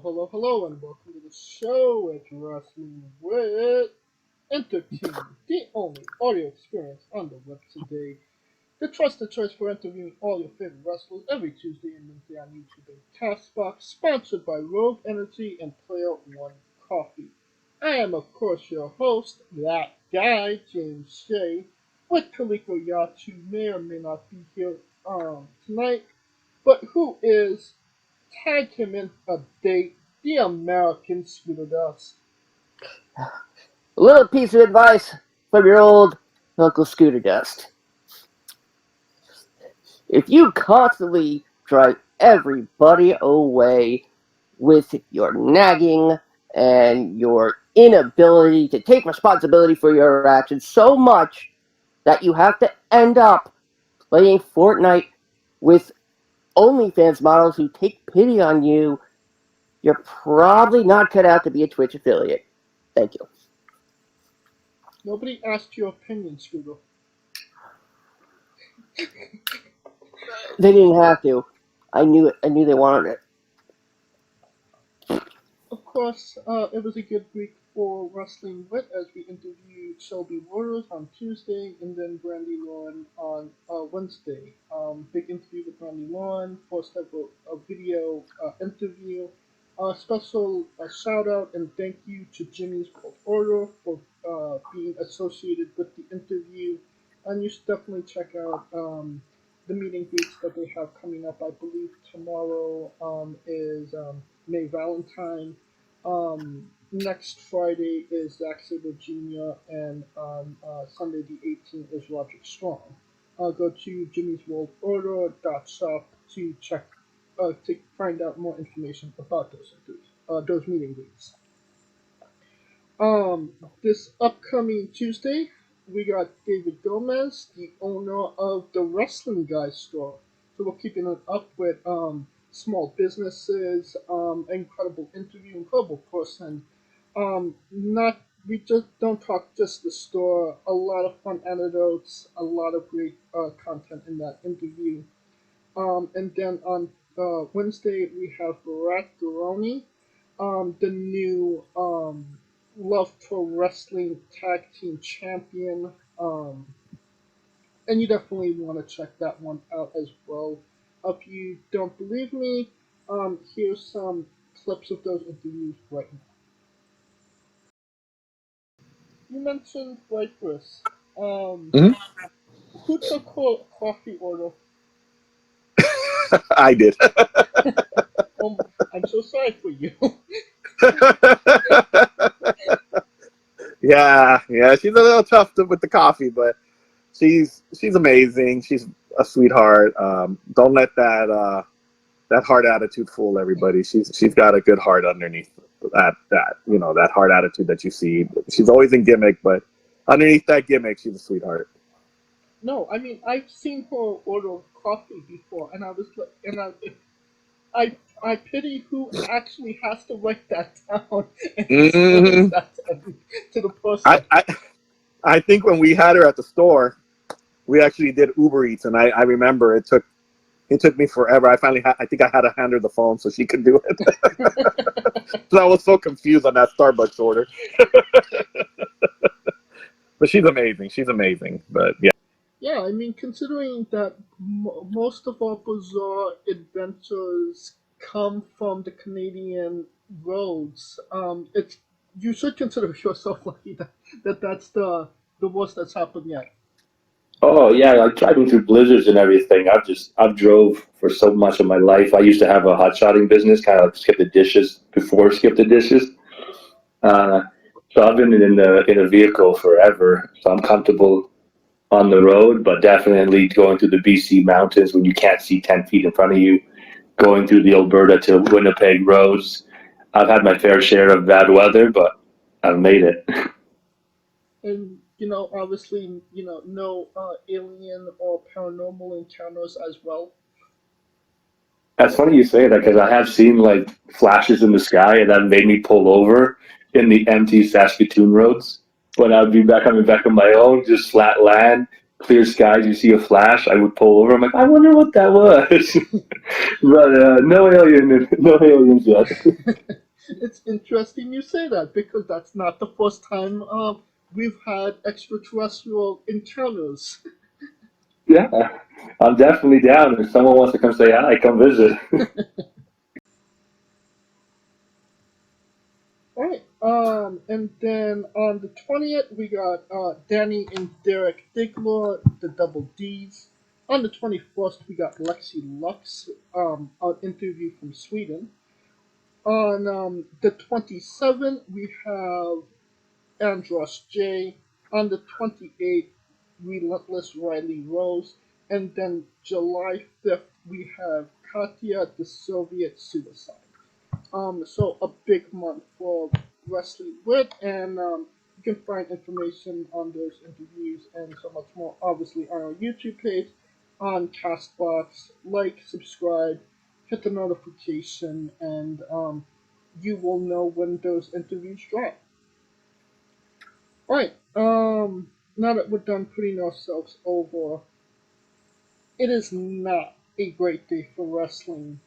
Hello, and welcome to the show at Wrestling with Entertainment, the only audio experience on the web today. The trusted choice for interviewing all your favorite wrestlers every Tuesday and Wednesday on YouTube and Castbox, sponsored by Rogue Energy and Player One Coffee. I am, of course, your host, that guy, James Shea, with Kaliko Yacht, who may or may not be here tonight, but who is tag him in a date, the American Scooter Dust. A little piece of advice from your old Uncle Scooter Dust. If you constantly drive everybody away with your nagging and your inability to take responsibility for your actions so much that you have to end up playing Fortnite with OnlyFans models who take pity on you, you're probably not cut out to be a Twitch affiliate. Thank you. Nobody asked your opinion, Scooter. They didn't have to. I knew it. I knew they wanted it. Of course, it was a good week for Wrestling Wit as we interviewed Shelby Waters on Tuesday and then Brandy Lauren on Wednesday. Big interview with Brandy Lauren, first ever video interview. Special shout out and thank you to Jimmy's World Order for being associated with the interview. And you should definitely check out the meeting greets that they have coming up. I believe tomorrow is May Valentine. Next Friday is Zack Sabre Jr. and on Sunday the 18th is Roderick Strong. Go to jimmy'sworldorder.shop to check to find out more information about those meeting greets. This upcoming Tuesday, we got David Gomez, the owner of the Wrestling Guy store. So we're keeping it up with small businesses, incredible interview, incredible person. We just don't talk just the store. A lot of fun anecdotes, a lot of great content in that interview. And then on Wednesday we have Barat Garoni, the new Love Pro Wrestling Tag Team Champion. And you definitely want to check that one out as well. If you don't believe me, here's some clips of those interviews right now. You mentioned breakfast. Who took coffee order? I did. I'm so sorry for you. Yeah, she's a little tough with the coffee, but she's amazing. She's a sweetheart. Don't let that hard attitude fool everybody. She's got a good heart underneath that hard attitude that you see. She's always in gimmick, but underneath that gimmick, she's a sweetheart. No, I mean I've seen her order coffee before, and I was like, I pity who actually has to write that down and explain that to the person. I think when we had her at the store, we actually did Uber Eats, and I remember it took me forever. I think I had to hand her the phone so she could do it. So I was so confused on that Starbucks order. But she's amazing. But yeah. Yeah, I mean, considering that most of our bizarre adventures come from the Canadian roads, you should consider yourself lucky that's the worst that's happened yet. Oh yeah, I tried going through blizzards and everything. I've drove for so much of my life. I used to have a hot shotting business, kind of like skip the dishes before skip the dishes. So I've been in a vehicle forever, so I'm comfortable on the road, but definitely going through the BC mountains when you can't see 10 feet in front of you, going through the Alberta to Winnipeg roads. I've had my fair share of bad weather, but I've made it. And, obviously, no alien or paranormal encounters as well. That's funny you say that, because I have seen like flashes in the sky, and that made me pull over in the empty Saskatoon roads when I'd be coming back on my own, just flat land, clear skies, you see a flash, I would pull over. I'm like, I wonder what that was. But no aliens yet. It's interesting you say that because that's not the first time we've had extraterrestrial encounters. Yeah, I'm definitely down. If someone wants to come say hi, come visit. Alright, and then on the 20th, we got Danny and Derek Diggler, the Double Ds. On the 21st, we got Lexi Lux, an interview from Sweden. On the 27th, we have Andros J. On the 28th, Relentless Riley Rose. And then July 5th, we have Katya the Soviet Suicide. So a big month for Wrestling Wit, and you can find information on those interviews and so much more, obviously, on our YouTube page, on Castbox. Like, subscribe, hit the notification, and you will know when those interviews drop. Alright, now that we're done putting ourselves over, it is not a great day for wrestling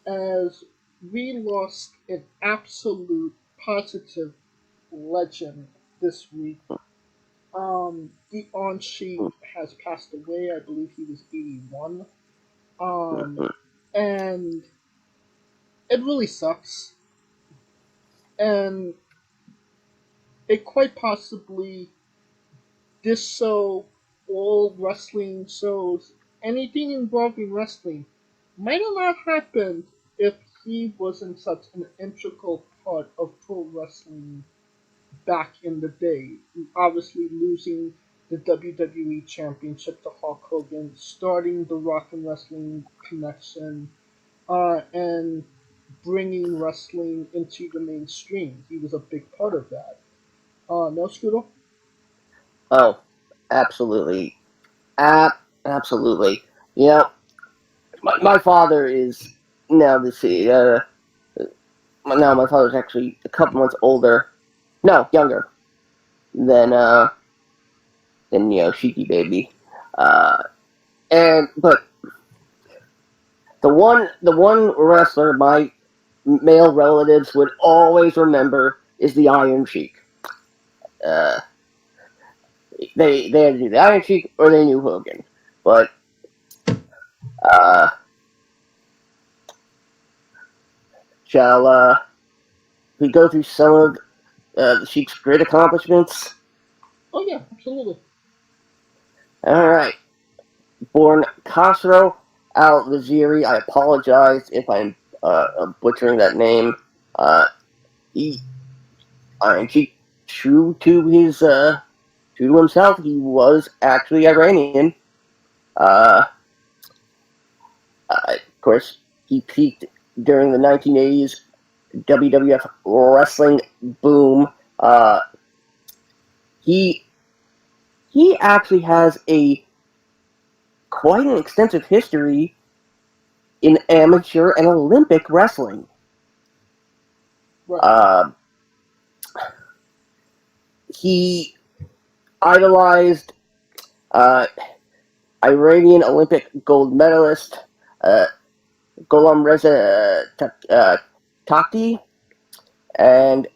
as we lost an absolute positive legend this week. The Orange Shiek has passed away. I believe he was 81. And it really sucks. And it quite possibly, this show, all wrestling shows, anything involving wrestling, might have not happened if he wasn't such an integral part of pro wrestling back in the day. Obviously, losing the WWE Championship to Hulk Hogan, starting the Rock and Wrestling Connection, and bringing wrestling into the mainstream. He was a big part of that. No, Scooter? Oh, absolutely. Absolutely. You know, my father is now now my father's actually a couple months older. No, younger than Sheiky baby. But the one wrestler my male relatives would always remember is the Iron Sheik. Uh, they had to do the Iron Sheik or they knew Hogan, but uh, shall we go through some of the Sheik's great accomplishments? Oh, yeah, absolutely. All right. Born Khosrow Al-Vaziri, I apologize if I'm butchering that name. Iron Sheik, true to himself, he was actually Iranian. Of course, he peaked during the 1980s WWF wrestling boom. He actually has quite an extensive history in amateur and Olympic wrestling. Right. He idolized Iranian Olympic gold medalist Gholam Reza Takhti, and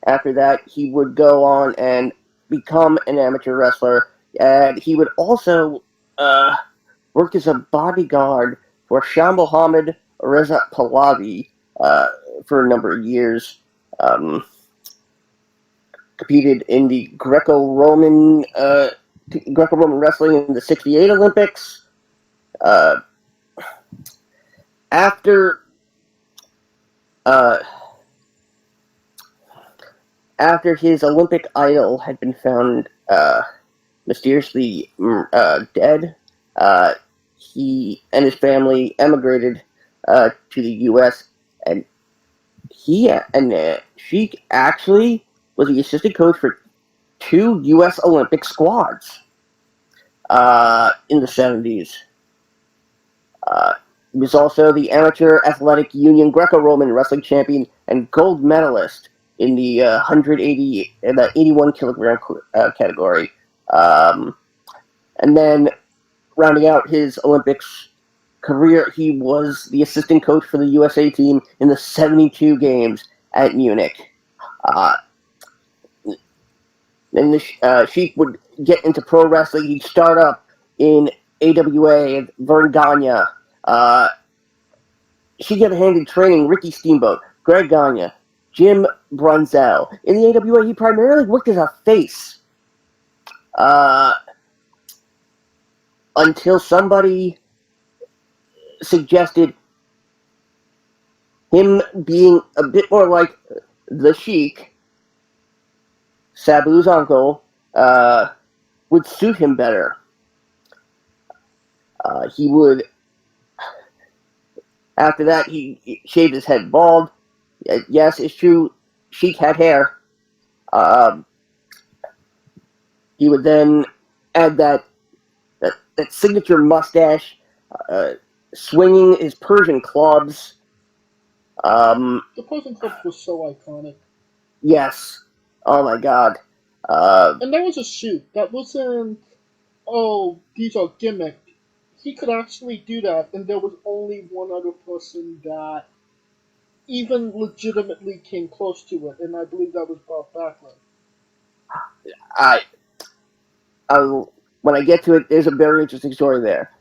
after that he would go on and become an amateur wrestler, and he would also work as a bodyguard for Shah Mohammad Reza Pahlavi for a number of years. Competed in the Greco-Roman wrestling in the '68 Olympics. After his Olympic idol had been found mysteriously dead, he and his family emigrated to the U.S. and Sheik actually was the assistant coach for 2 U.S. Olympic squads in the '70s. He was also the Amateur Athletic Union Greco-Roman Wrestling Champion and gold medalist in the 81 kilogram category. And then, rounding out his Olympics career, he was the assistant coach for the USA team in the 72 games at Munich. Then Sheik would get into pro wrestling. He'd start up in AWA, Vern Gagne. Sheik had a hand in training Ricky Steamboat, Greg Gagne, Jim Brunzell. In the AWA, he primarily worked as a face. Until somebody suggested him being a bit more like the Sheik, Sabu's uncle, would suit him better. He would, after that, he shaved his head bald. Yes, it's true, Sheik had hair. He would then add that signature mustache, swinging his Persian clubs. The Persian clubs was so iconic. Yes. Oh my god. And that was a shoot. That wasn't, oh, these are gimmicks. He could actually do that, and there was only one other person that even legitimately came close to it, and I believe that was Bob Backlund. When I get to it, there's a very interesting story there.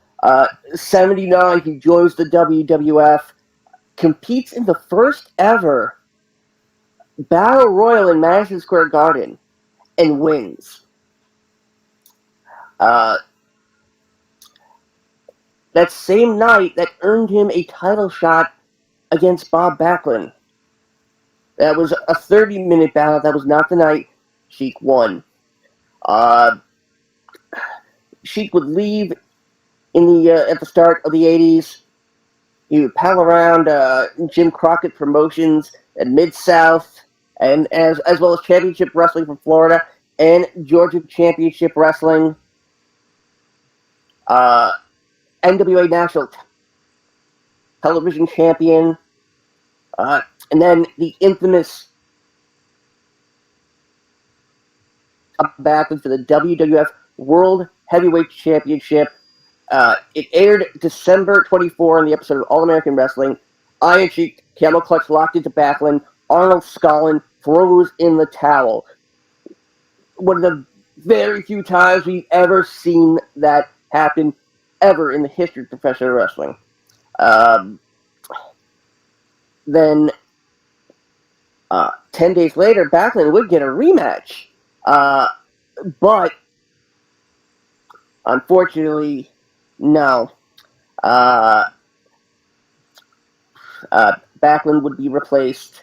79, he joins the WWF, competes in the first ever Battle Royal in Madison Square Garden, and wins. That same night, that earned him a title shot against Bob Backlund. That was a 30-minute battle. That was not the night Sheik won. Sheik would leave in the at the start of the 80s. He would pal around Jim Crockett Promotions at Mid-South, and as well as Championship Wrestling from Florida and Georgia Championship Wrestling. NWA National Television Champion. And then the infamous back for the WWF World Heavyweight Championship. It aired December 24 in the episode of All American Wrestling. Iron Sheik, camel clutch locked into Backlund. Arnold Scollin throws in the towel. One of the very few times we've ever seen that happen ever in the history of professional wrestling. Then 10 days later, Backlund would get a rematch. But unfortunately, no. Backlund would be replaced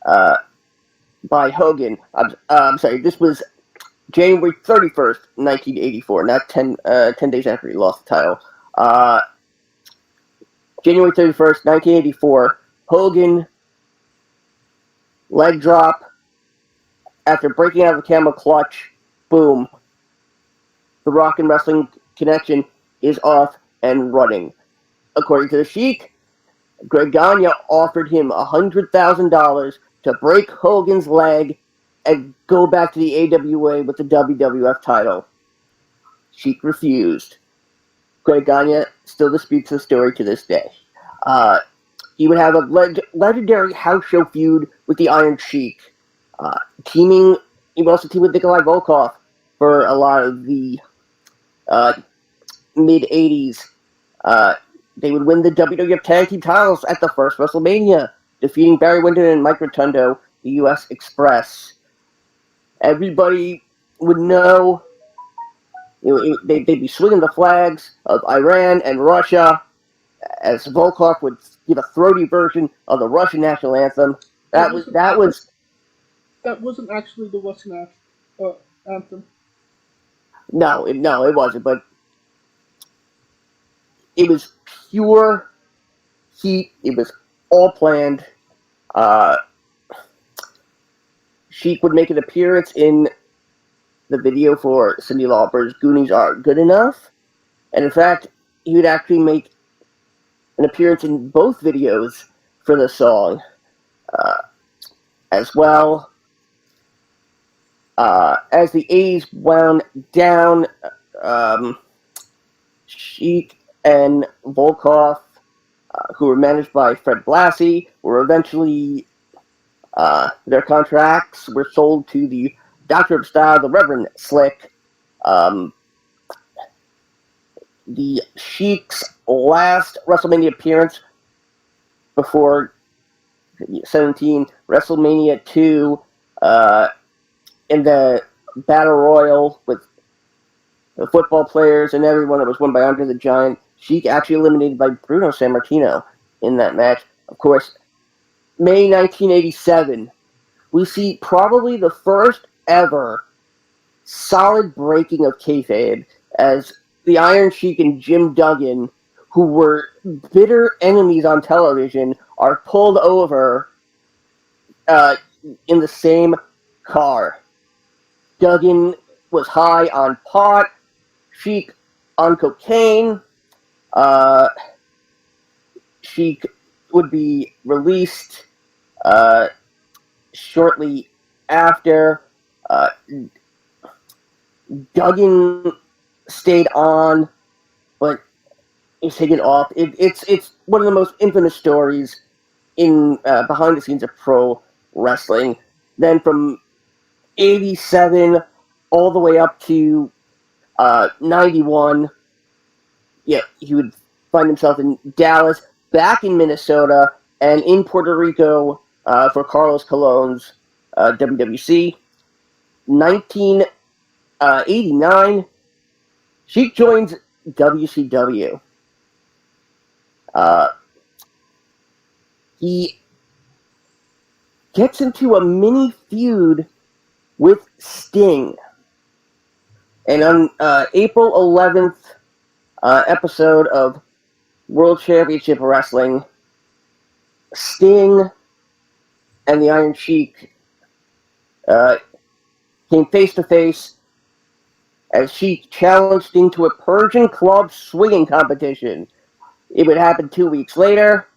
by Hogan. I'm sorry, this was January 31st, 1984, not 10 days after he lost the title. January 31st, 1984, Hogan, leg drop, after breaking out of the camel clutch, boom. The Rock and Wrestling Connection is off and running. According to the Sheik, Greg Gagne offered him $100,000 to break Hogan's leg and go back to the AWA with the WWF title. Sheik refused. Greg Gagne still disputes the story to this day. He would have a legendary house show feud with the Iron Sheik. He would also team with Nikolai Volkov for a lot of the mid-80s. They would win the WWF Tag Team titles at the first WrestleMania, defeating Barry Windham and Mike Rotundo, the U.S. Express. Everybody would know, they'd be swinging the flags of Iran and Russia, as Volkov would give a throaty version of the Russian national anthem. That wasn't actually the Russian anthem. No, it wasn't, but it was pure heat. It was all planned. Sheik would make an appearance in the video for Cyndi Lauper's Goonies Are Good Enough. And in fact, he would actually make an appearance in both videos for the song as well. As the 80s wound down, Sheik and Volkov, who were managed by Fred Blassie, were eventually their contracts were sold to the Doctor of Style, the Reverend Slick. The Sheik's last WrestleMania appearance before 17, WrestleMania 2, in the Battle Royal with the football players and everyone that was won by Andre the Giant. Sheik actually eliminated by Bruno Sammartino in that match. Of course, May 1987, we see probably the first ever solid breaking of kayfabe as the Iron Sheik and Jim Duggan, who were bitter enemies on television, are pulled over in the same car. Duggan was high on pot, Sheik on cocaine. Sheik would be released shortly after. Duggan stayed on, but he's taken off. It's one of the most infamous stories in behind the scenes of pro wrestling. Then from 87 all the way up to 91, yeah, he would find himself in Dallas, back in Minnesota, and in Puerto Rico for Carlos Colon's WWC. 1989, Sheik joins WCW. He gets into a mini feud with Sting. And on April 11th episode of World Championship Wrestling, Sting and the Iron Sheik came face to face as Sheik challenged Sting to a Persian club swinging competition. It would happen 2 weeks later,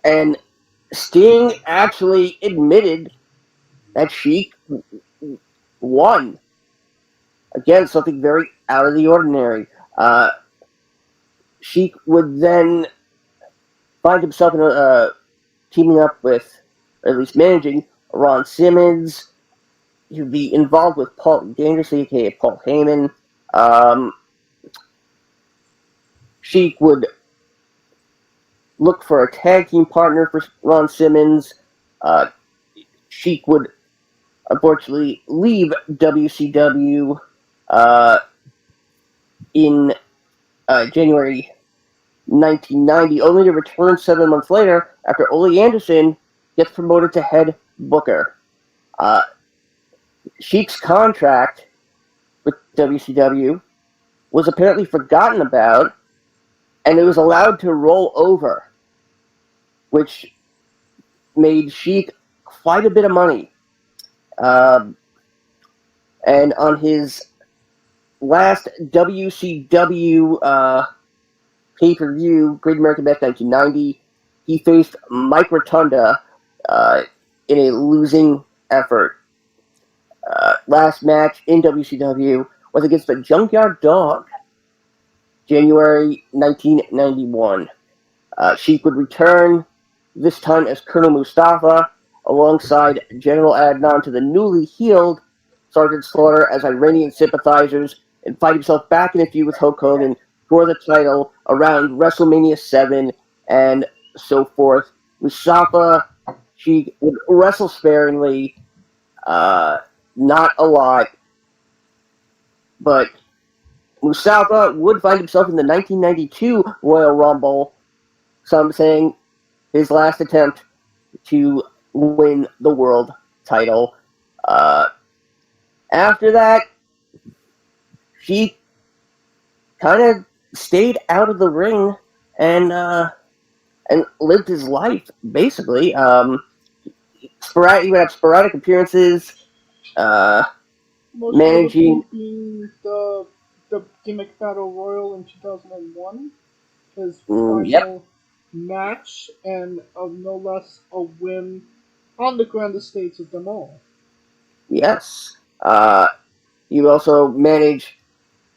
and Sting actually admitted that Sheik won. Again, something very out of the ordinary. Sheik would then find himself in teaming up with, or at least managing, Ron Simmons. He would be involved with Paul Dangerously, aka Paul Heyman. Sheik would look for a tag team partner for Ron Simmons. Sheik would unfortunately leave WCW in January 1990, only to return 7 months later after Ole Anderson gets promoted to head booker. Sheik's contract with WCW was apparently forgotten about, and it was allowed to roll over, which made Sheik quite a bit of money. And on his last WCW pay-per-view, Great American Bash 1990, he faced Mike Rotunda in a losing effort. Last match in WCW was against the Junkyard Dog, January 1991. Sheik would return, this time as Colonel Mustafa, alongside General Adnan, to the newly healed Sgt Slaughter as Iranian sympathizers, and fight himself back in a feud with Hulk Hogan for the title around WrestleMania 7 and so forth. Mustafa, Sheik would wrestle sparingly, not a lot, but Mustafa would find himself in the 1992 Royal Rumble, some saying his last attempt to win the world title. After that, he kind of stayed out of the ring and lived his life, basically. He would have sporadic appearances, Most managing. being the gimmick battle royal in 2001, his final match, and no less a win on the grand estates of them all. Yes. He would also manage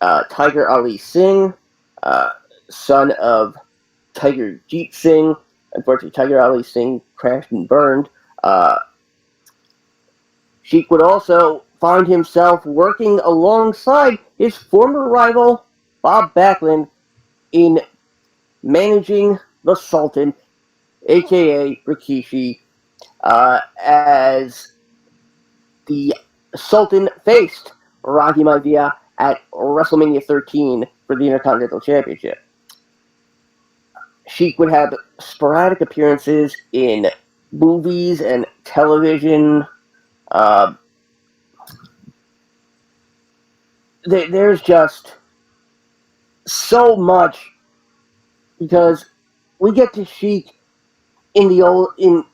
Tiger Ali Singh, son of Tiger Jeet Singh. Unfortunately, Tiger Ali Singh crashed and burned. Sheik would also find himself working alongside his former rival, Bob Backlund, in managing the Sultan, aka Rikishi, as the Sultan faced Rocky Maivia at WrestleMania 13 for the Intercontinental Championship. Sheik would have sporadic appearances in movies and television. There's just so much because we get to Sheik in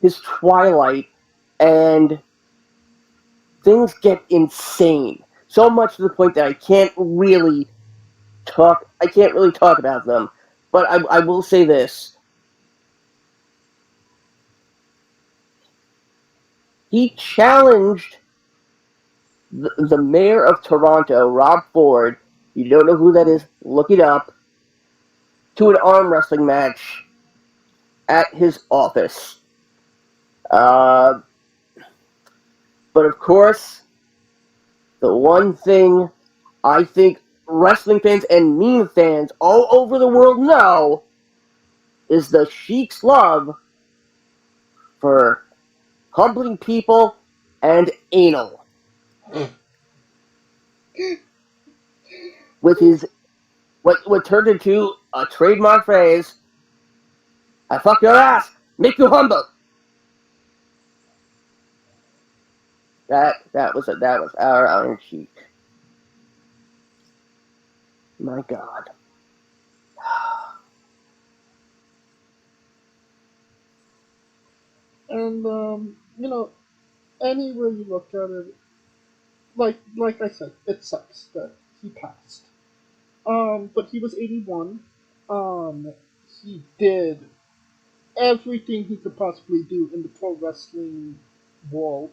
his twilight, and things get insane. So much to the point that I can't really talk about them. But I will say this. He challenged the mayor of Toronto, Rob Ford. You don't know who that is, look it up. To an arm wrestling match at his office. But of course, the one thing I think wrestling fans and meme fans all over the world know is the Sheik's love for humbling people and anal. With his what turned into a trademark phrase, I fuck your ass, make you humble. That was our Iron Sheik. My God. And anywhere you look at it, like I said, it sucks that he passed. But he was 81. He did everything he could possibly do in the pro wrestling world.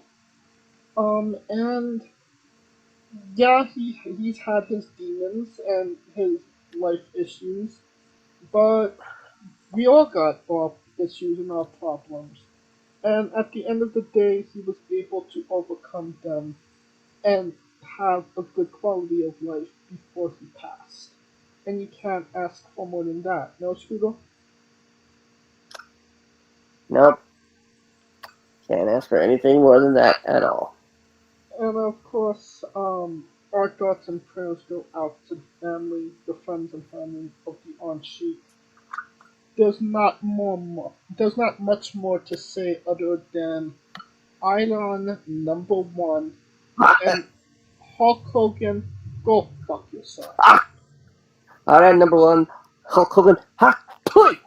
And yeah, he's had his demons and his life issues, but we all got our issues and our problems. And at the end of the day, he was able to overcome them and have a good quality of life before he passed. And you can't ask for more than that. No, Scooter? Nope. Can't ask for anything more than that at all. And of course, our thoughts and prayers go out to the family, the friends and family of the Orange Sheik. There's not much more to say other than Iron number one and Hulk Hogan, go fuck yourself. Alright, number one, Hulk Hogan. Ha! Pooey!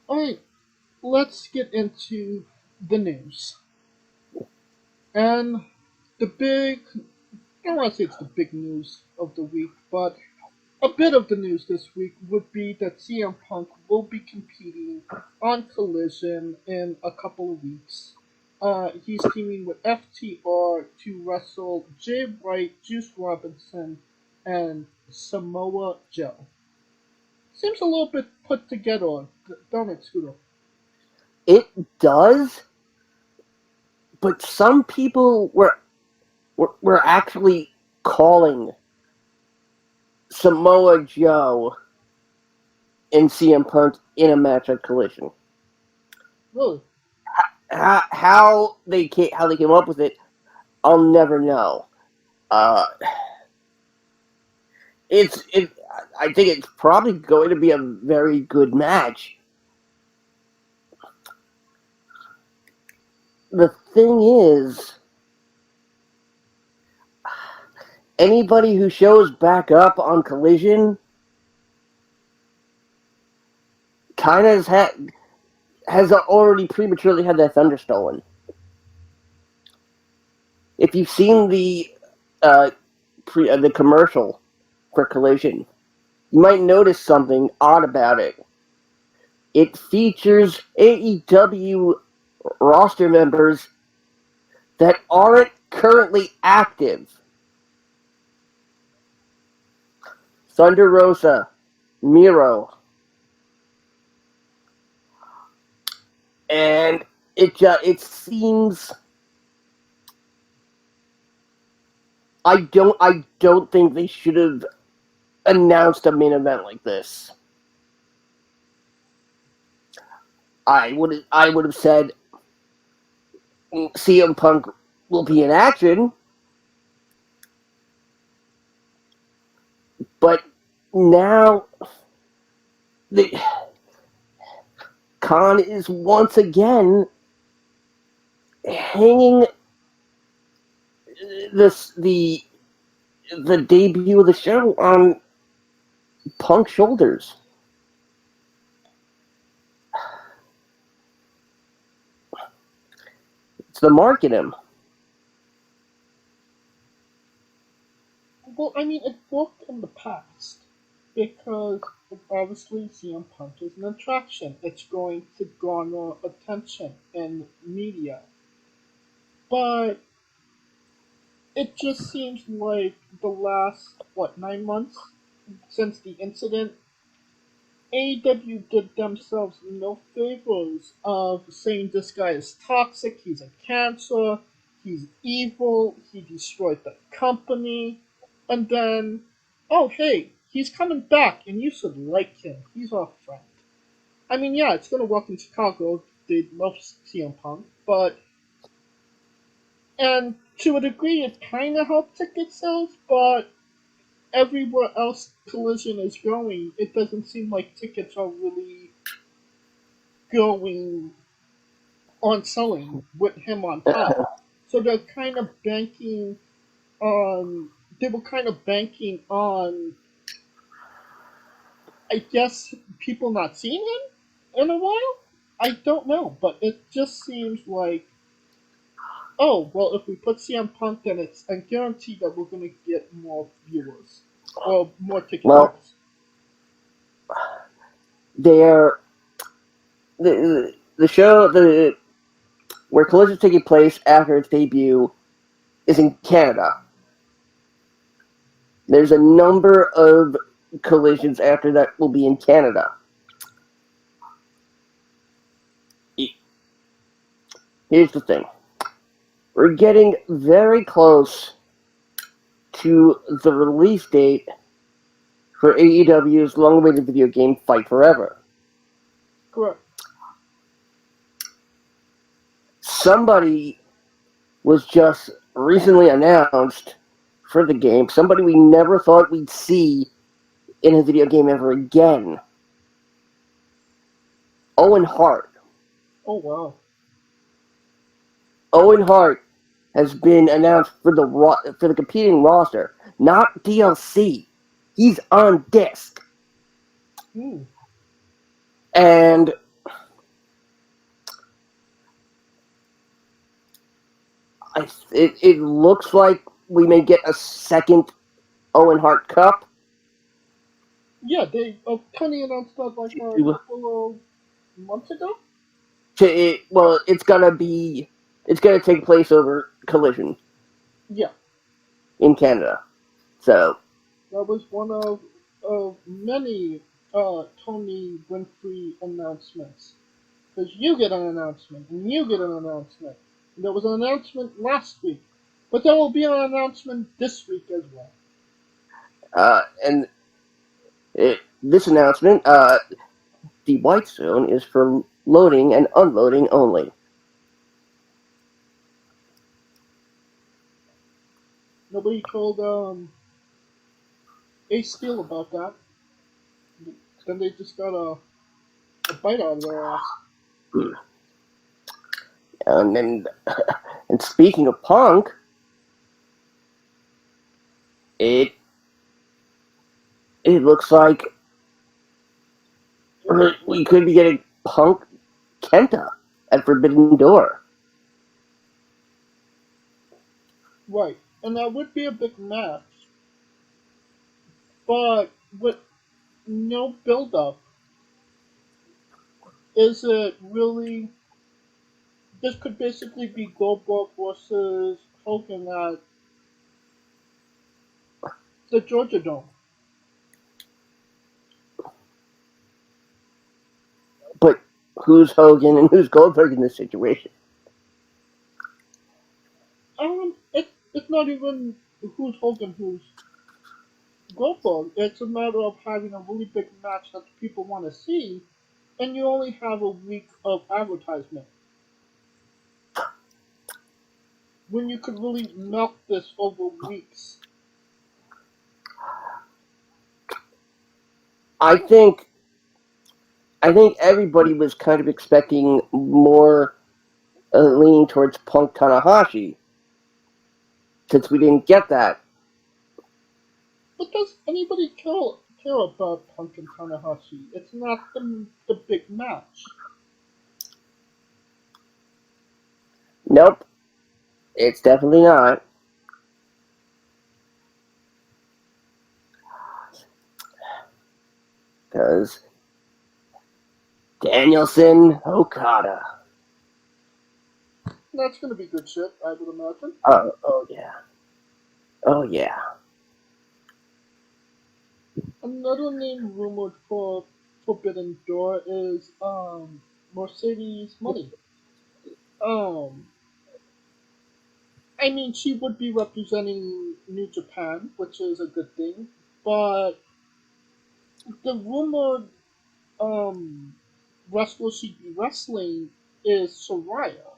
Alright, let's get into the news. And the big, I don't want to say it's the big news of the week, but a bit of the news this week would be that CM Punk will be competing on Collision in a couple of weeks. He's teaming with FTR to wrestle Jay White, Juice Robinson, and Samoa Joe. Seems a little bit put together, don't it, Scooter? It does, but some people were actually calling Samoa Joe and CM Punk in a match at Collision. Really? How they came up with it, I'll never know. I think it's probably going to be a very good match. The thing is, anybody who shows back up on Collision kind of has already prematurely had their thunder stolen. If you've seen the commercial for Collision, you might notice something odd about it. It features AEW roster members that aren't currently active. Thunder Rosa, Miro, and it seems I don't think they should have announced a main event like this. I would have said CM Punk will be in action, but now the Khan is once again hanging the debut of the show on Punk's shoulders. It's the mark in him. Well, I mean, it worked in the past because obviously CM Punk is an attraction. It's going to garner attention in media. But it just seems like the last, 9 months since the incident, AEW did themselves no favors of saying this guy is toxic, he's a cancer, he's evil, he destroyed the company, and then, oh hey, he's coming back and you should like him, he's our friend. I mean, yeah, it's gonna work in Chicago, they love CM Punk, but, and to a degree it kinda helped ticket sales, but everywhere else Collision is going, it doesn't seem like tickets are really going on selling with him on top. So they're kind of banking on. They were kind of banking on, I guess, people not seeing him in a while. I don't know, but it just seems like, oh well, if we put CM Punk, then it's a guarantee that we're going to get more viewers or more ticket Well, sales. They're the show where Collision's taking place after its debut is in Canada. There's a number of collisions after that will be in Canada. Here's the thing. We're getting very close to the release date for AEW's long-awaited video game Fight Forever. Correct. Somebody was just recently announced for the game, somebody we never thought we'd see in a video game ever again. Owen Hart. Oh wow. Owen Hart has been announced for the competing roster, not DLC. He's on disc. And it looks like we may get a second Owen Hart Cup. Yeah, they Tony announced that like a couple of months ago. It's gonna take place over Collision. Yeah. In Canada. So that was one of many Tony Winfrey announcements. Because you get an announcement, and you get an announcement. And there was an announcement last week. But there will be an announcement this week as well. And this announcement, the white zone is for loading and unloading only. Nobody told Ace Steel about that. Then they just got a bite out of their ass. And speaking of Punk, it looks like we could be getting Punk KENTA at Forbidden Door. Right, and that would be a big match. But with no build-up, is it really this could basically be Goldberg versus Hogan at the Georgia Dome. But who's Hogan and who's Goldberg in this situation? It's not even who's Hogan, who's Goldberg. It's a matter of having a really big match that people want to see, and you only have a week of advertisement. When you could really milk this over weeks. I think everybody was kind of expecting more leaning towards Punk Tanahashi, since we didn't get that. But does anybody care about Punk and Tanahashi? It's not the big match. Nope, it's definitely not. Because Danielson, Okada. That's gonna be good shit, I would imagine. Oh yeah. Oh yeah. Another name rumored for Forbidden Door is Mercedes Money. I mean, she would be representing New Japan, which is a good thing, but the rumored wrestler she'd be wrestling is Soraya.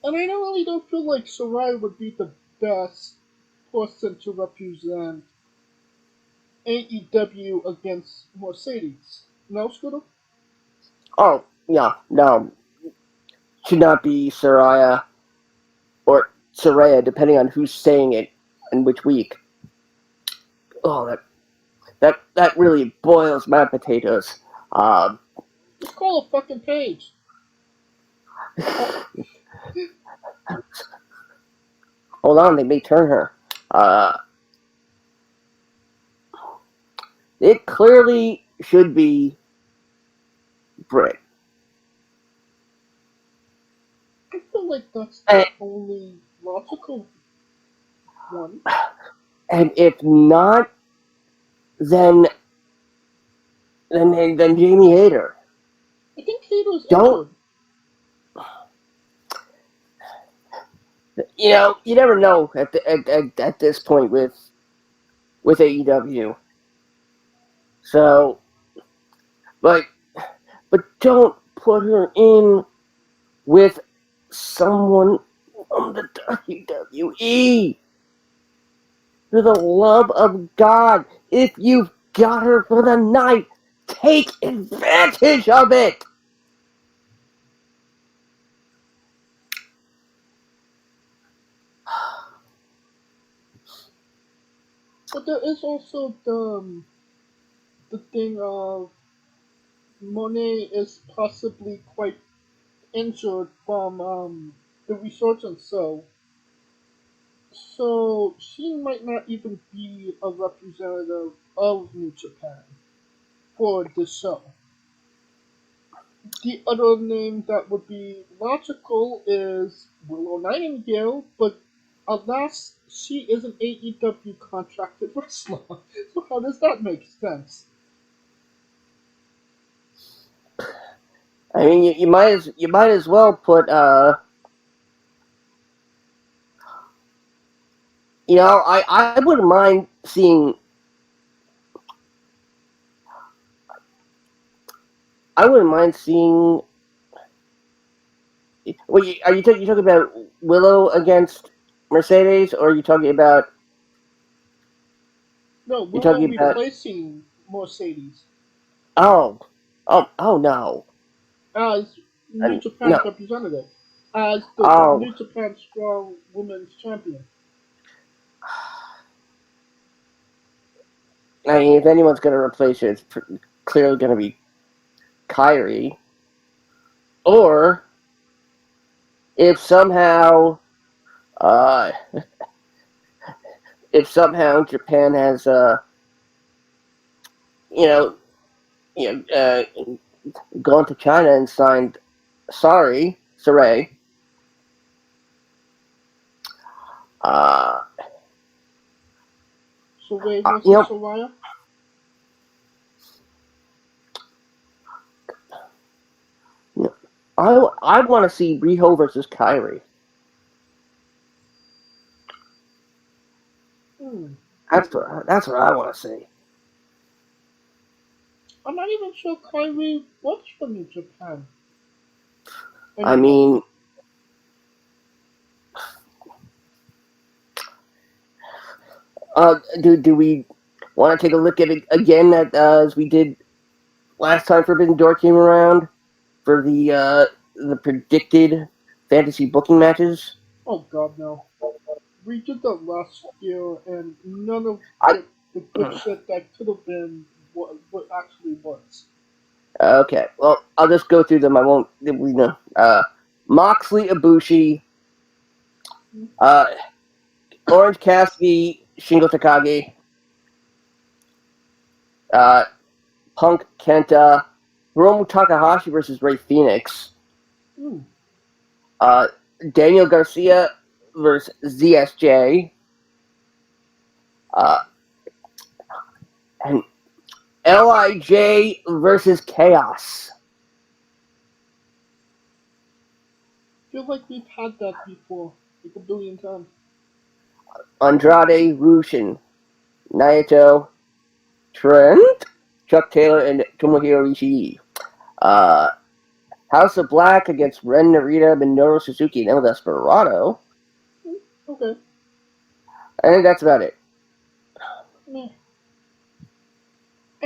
And I really don't feel like Soraya would be the best person to represent AEW against Mercedes. No, Scooter? Oh yeah. No, should not be Saraya or Saraya, depending on who's saying it and which week. Oh, that really boils my potatoes. Just call a fucking page. Hold on, they may turn her. It clearly should be Britt. I feel like that's the only logical one. And if not, then Jamie Hayter. I think Hayter's Don't injured. you never know at this point with AEW. So, but don't put her in with someone from the WWE. For the love of God, if you've got her for the night, take advantage of it. But there is also the thing of Monet is possibly quite injured from the resurgence, so she might not even be a representative of New Japan for this show. The other name that would be logical is Willow Nightingale, but alas, she is an AEW contracted wrestler. So how does that make sense? I mean, you might as well put I wouldn't mind seeing. I wouldn't mind seeing. Well, are you talking about Willow against Mercedes, or are you talking about? No, You're Willow talking about. replacing Mercedes Oh no. as New No. Japan's representative, as the Oh, New Japan Strong Women's Champion. I mean, if anyone's going to replace her, it's clearly going to be Kyrie. Or if somehow, uh, Japan has, you know, gone to China and signed Sarai. Saray You versus know, Soraya? I want to see Riho versus Kyrie. That's what I want to see. I'm not even sure Kyrie works for New Japan I anymore. mean, do we want to take a look at it again as we did last time Forbidden Door came around for the predicted fantasy booking matches? Oh god, no. We did that last year, and none of I the good shit that could have been what actually was. Okay, well, I'll just go through them. I won't. We know. Moxley, Ibushi, uh, Orange Cassidy, Shingo Takagi, uh, Punk, Kenta, Hiromu Takahashi versus Ray Phoenix, uh, Daniel Garcia versus ZSJ, and LIJ versus Chaos. Feel like we've had that before, like a billion times. Andrade, Rushin, Naito, Trent, Chuck Taylor, and Tomohiro Ishii. House of Black against Ren Narita, Minoru Suzuki, and El Desperado. Okay. I think that's about it. I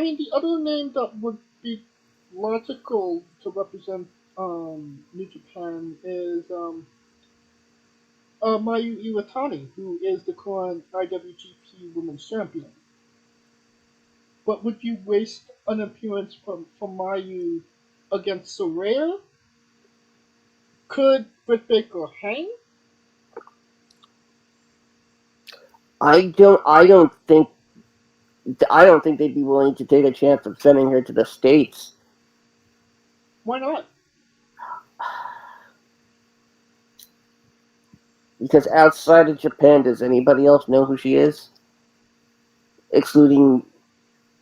mean, the other name that would be logical to represent New Japan is Mayu Iwatani, who is the current IWGP Women's Champion. But would you waste an appearance from Mayu against Soraya? Could Britt Baker hang? I don't think they'd be willing to take a chance of sending her to the States. Why not? Because outside of Japan, does anybody else know who she is? Excluding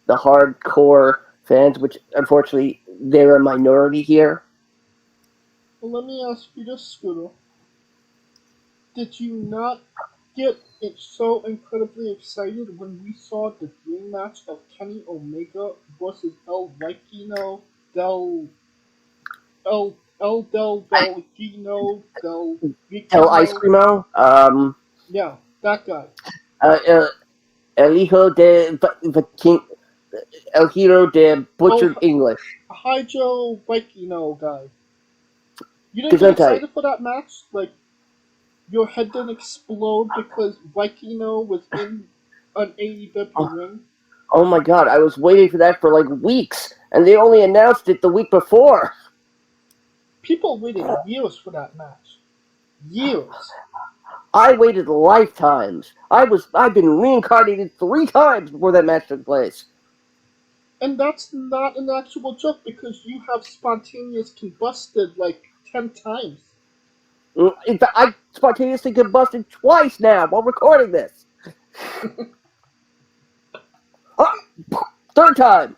the hardcore fans, which unfortunately they're a minority here. Well, let me ask you this, Scooter. Did you not get it so incredibly excited when we saw the dream match of Kenny Omega versus El Vikino Del Velgino Del El Ice Vicino? Creamo, Yeah, that guy. El Hijo de El Hero de Oh, Butchered English. Hydro Vikino guy. You didn't get Gesundheit. excited for that match? Like, your head didn't explode because Vikino was in an AEW ring? Oh my god, I was waiting for that for like weeks, and they only announced it the week before. People waited years for that match. Years. I waited lifetimes. I've been reincarnated 3 times before that match took place. And that's not an actual joke because you have spontaneous combusted like 10 times. In fact, I spontaneously combusted twice now while recording this. Third time.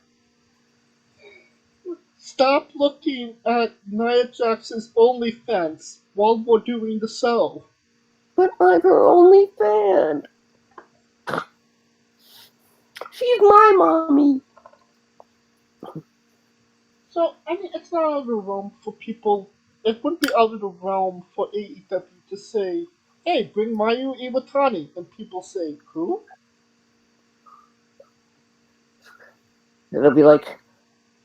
Stop looking at Nia Jax's OnlyFans while we're doing the show. But I'm her only fan. She's my mommy. So, I mean, it's not out of the realm for people. It wouldn't be out of the realm for AEW to say, hey, bring Mayu Iwatani. And people say, who? It'll be like,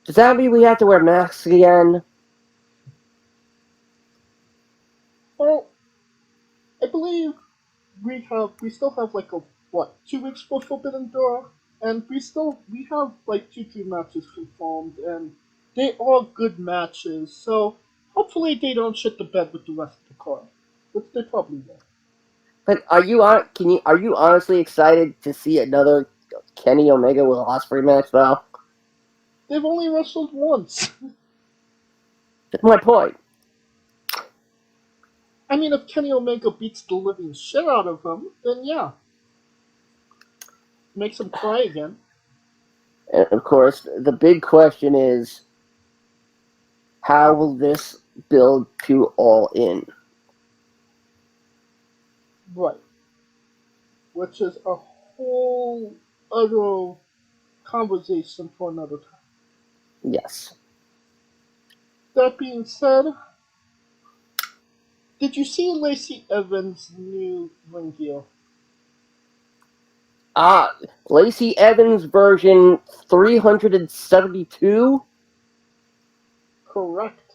does that mean we have to wear masks again? Well, I believe we still have like 2 weeks for Forbidden Door, and we have like 2 matches confirmed, and they are good matches. So hopefully they don't shit the bed with the rest of the card, which they probably will. But are you honestly excited to see another Kenny Omega with Ospreay match though? They've only wrestled once. That's my point. I mean, if Kenny Omega beats the living shit out of him, then yeah. Makes him cry again. And of course, the big question is, how will this build to All In? Right. Which is a whole other conversation for another time. Yes. That being said, did you see Lacey Evans' new ring gear? Lacey Evans version 372. Correct.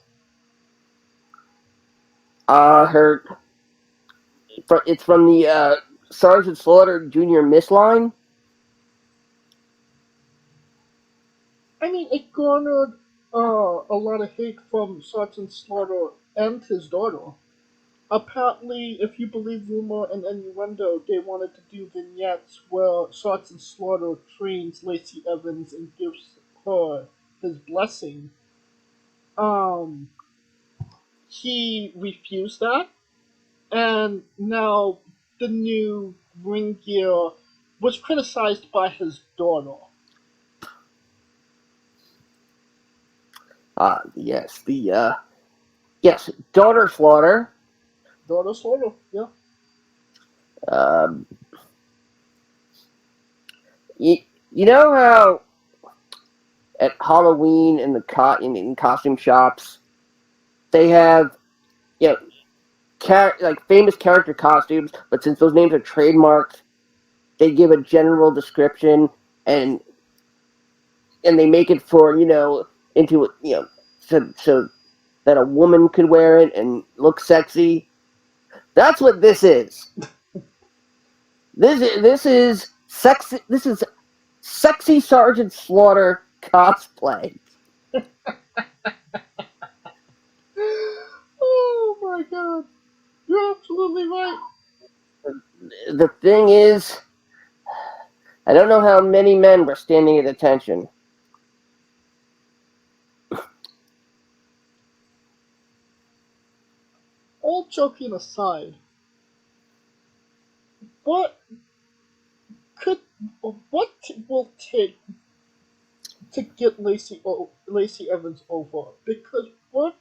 It's from the Sgt Slaughter Junior Miss line. I mean, it garnered a lot of hate from Sgt Slaughter and his daughter. Apparently, if you believe rumor and innuendo, they wanted to do vignettes where Sgt Slaughter trains Lacey Evans and gives her his blessing. Um, he refused that, and now the new ring gear was criticized by his daughter. Yes, yes, Daughter Slaughter. Daughter Slaughter, yeah. Um, you, you know how at Halloween in in costume shops they have you know like famous character costumes, but since those names are trademarked, they give a general description and they make it for into so that a woman could wear it and look sexy. That's what this is. This is sexy. This is sexy Sgt Slaughter cosplay. Oh my god. You're absolutely right. The thing is, I don't know how many men were standing at attention. All joking aside, what could what will take to get Lacey Evans over? Because what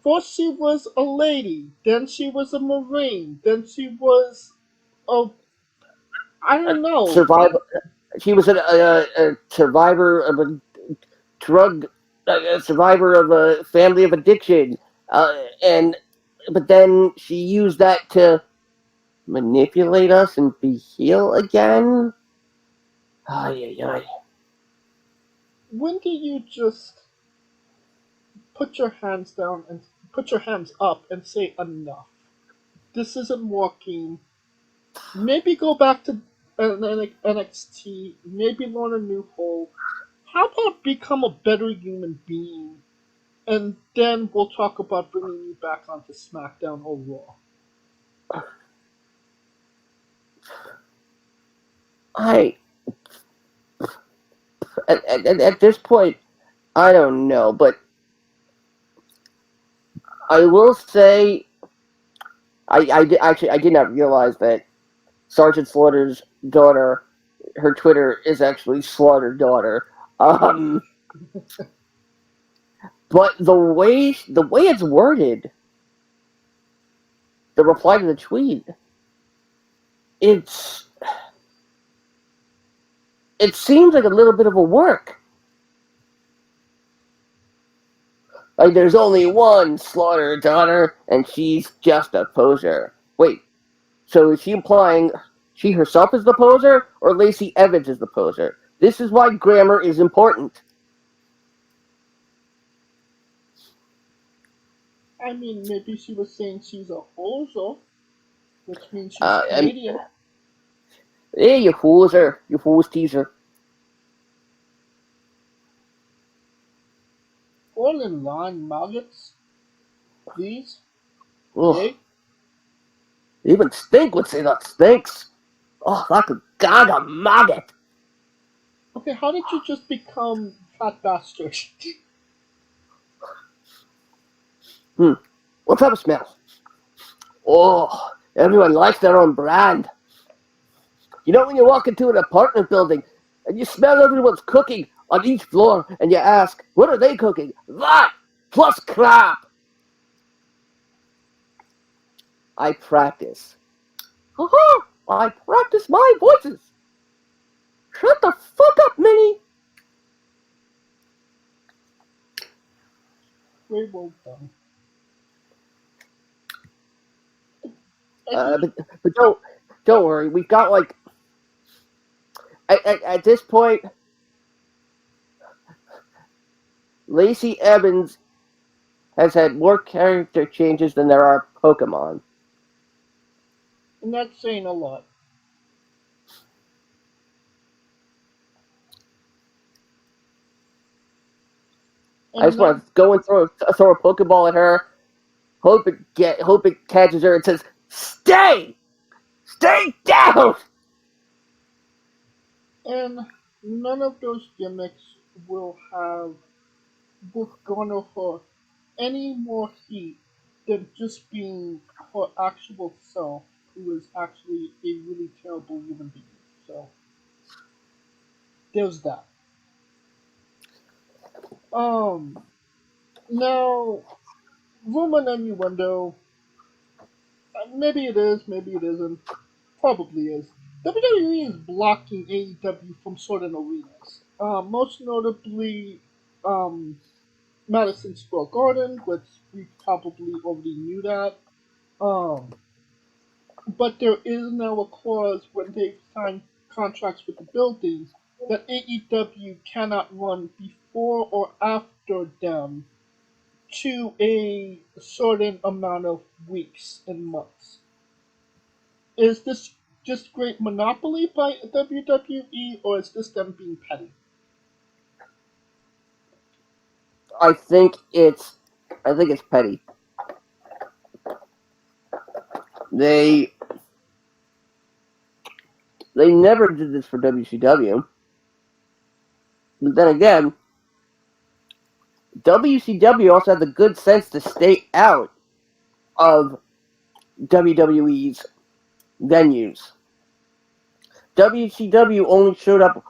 first she was a lady, then she was a Marine, then she was a I don't know. Survivor. She was a survivor of a drug, a survivor of a family of addiction, and but then she used that to manipulate us and be healed again. Ay, ay, ay. When do you just put your hands down and put your hands up and say enough? This isn't working. Maybe go back to NXT. Maybe learn a new hole. How about become a better human being, and then we'll talk about bringing you back onto SmackDown or Raw. At this point, I don't know, but I will say I did not realize that Sergeant Slaughter's daughter, her Twitter is actually Slaughter Daughter. But the way it's worded, the reply to the tweet, it seems like a little bit of a work. Like there's only one Slaughter Daughter, and she's just a poser. Wait, so is she implying she herself is the poser, or Lacey Evans is the poser? This is why grammar is important. I mean, maybe she was saying she's a hoser, which means she's Canadian. Hey, you foozer, you fool's teaser. Fall in line, maggots. Please. Ugh. Yay. Even Stink would say that stinks. Oh, like a gaga maggot. Okay, how did you just become fat bastard? Let's have a smell. Oh, everyone likes their own brand. You know when you walk into an apartment building and you smell everyone's cooking on each floor and you ask, what are they cooking? That plus crap. I practice. I practice my voices. Shut the fuck up, Minnie. Very well done. But don't worry. We've got like at this point, Lacey Evens has had more character changes than there are Pokemon. And that's saying a lot. I just want to go and throw a Pokeball at her, hope it catches her and says, "Stay down." And none of those gimmicks will garner her any more heat than just being her actual self, who is actually a really terrible human being. So there's that. Now, rumor and innuendo. Maybe it is, maybe it isn't. Probably is. WWE is blocking AEW from certain arenas. Most notably, Madison Square Garden, which we probably already knew that. Um, but there is now a clause when they've signed contracts with the buildings that AEW cannot run before or after them to a certain amount of weeks and months. Is this just great monopoly by WWE, or is this them being petty? I think it's petty. They never did this for WCW. But then again, WCW also had the good sense to stay out of WWE's venues. WCW only showed up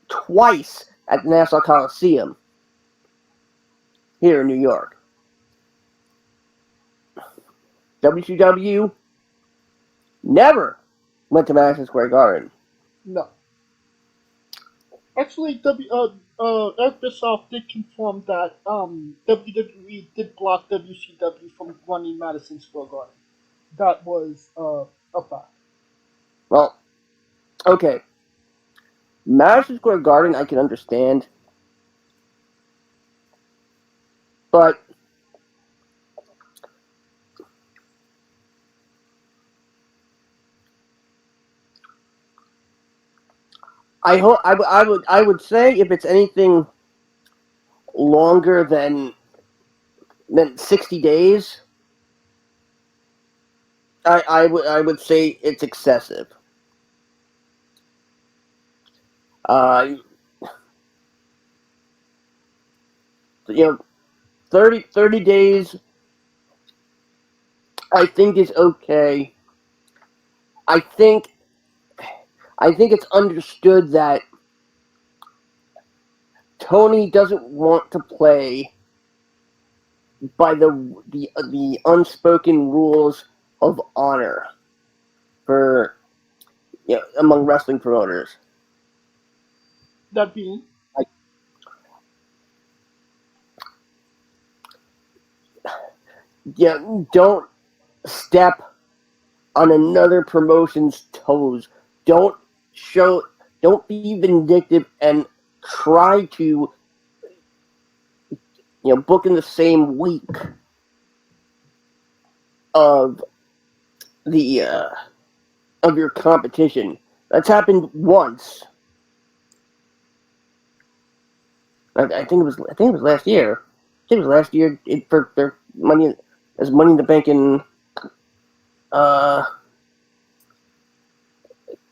twice at the Nassau Coliseum here in New York. WCW never went to Madison Square Garden. No. Actually, Eric Bischoff did confirm that WWE did block WCW from running Madison Square Garden. That was a fact. Well, okay. Madison Square Garden, I can understand. But I would say if it's anything longer than 60 days, I would say it's excessive. You know, 30 days I think is okay. I think it's understood that Tony doesn't want to play by the unspoken rules of honor for among wrestling promoters. That being, don't step on another promotion's toes. Don't be vindictive and try to book in the same week of of your competition. That's happened once. I think it was last year. I think it was last year for their Money in the Bank in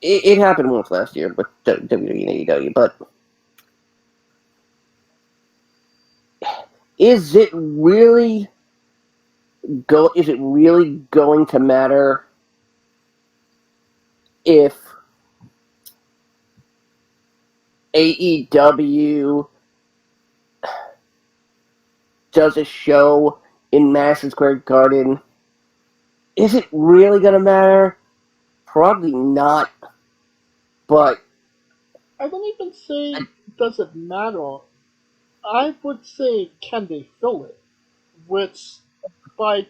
it happened once last year with WWE and AEW, but is it really is it really going to matter if AEW does a show in Madison Square Garden? Is it really going to matter? Probably not. But I don't even say does it matter. I would say can they fill it? Which by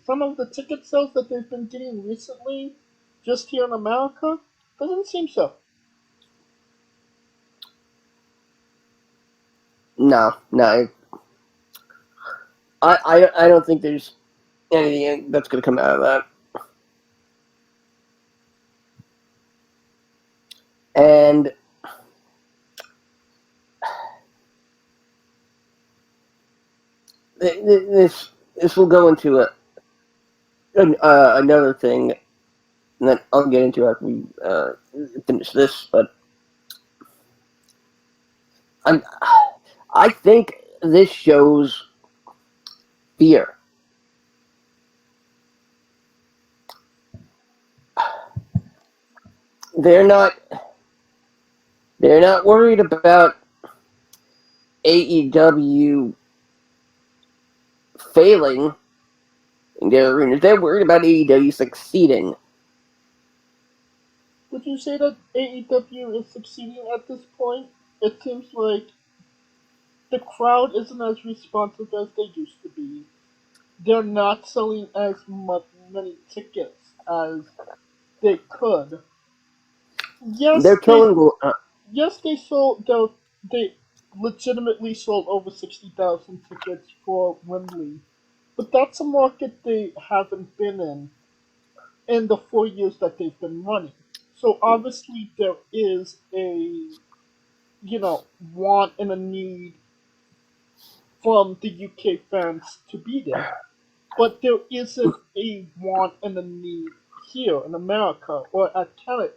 some of the ticket sales that they've been getting recently, just here in America, doesn't seem so. no. I don't think there's anything that's going to come out of that. And this will go into another thing that I'll get into after we finish this. But I think this shows fear. They're not worried about AEW failing in their arenas. They're worried about AEW succeeding. Would you say that AEW is succeeding at this point? It seems like the crowd isn't as responsive as they used to be. They're not selling as many tickets as they could. Yes, They're telling. they legitimately sold over 60,000 tickets for Wembley, but that's a market they haven't been in the 4 years that they've been running. So obviously there is a want and a need from the UK fans to be there, but there isn't a want and a need here in America or at Canada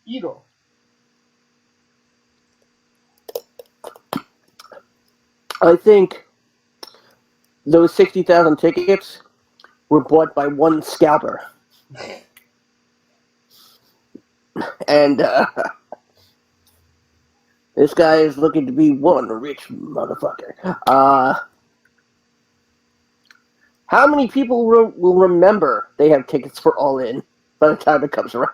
either. I think those 60,000 tickets were bought by one scalper. And this guy is looking to be one rich motherfucker. How many people will remember they have tickets for All In by the time it comes around?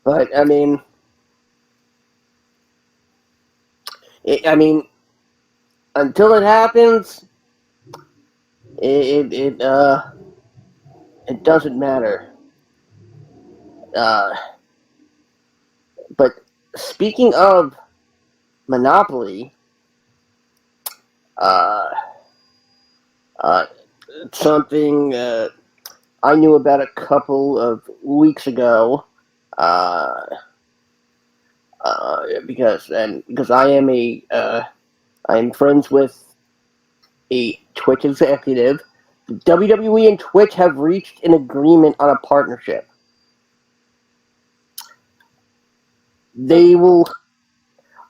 But I mean, until it happens, it doesn't matter. But speaking of Monopoly, something I knew about a couple of weeks ago, because I am friends with a Twitch executive. WWE and Twitch have reached an agreement on a partnership. They will.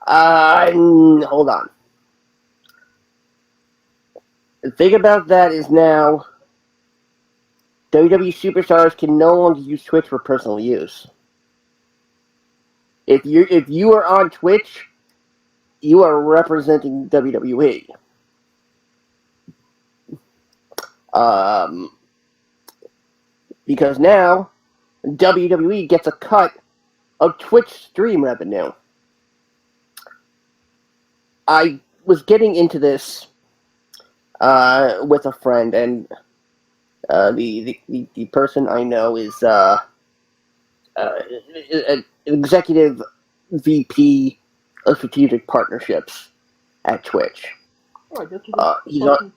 Hold on. The thing about that is now WWE superstars can no longer use Twitch for personal use. If you are on Twitch, you are representing WWE. Because now WWE gets a cut of Twitch stream revenue. I was getting into this with a friend, and the person I know is an executive VP of strategic partnerships at Twitch. He's on.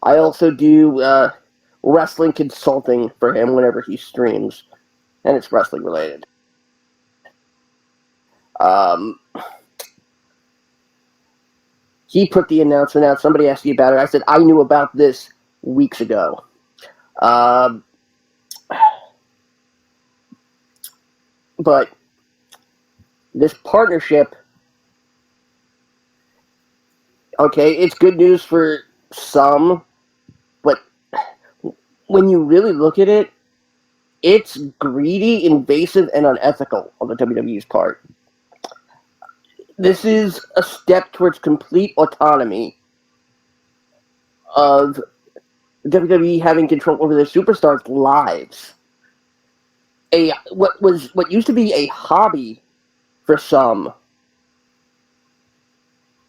I also do wrestling consulting for him whenever he streams, and it's wrestling related. He put the announcement out. Somebody asked me about it. I said I knew about this weeks ago. But this partnership, okay, it's good news for some, but when you really look at it, it's greedy, invasive, and unethical on the WWE's part. This is a step towards complete autonomy of WWE having control over their superstars' lives. What used to be a hobby for some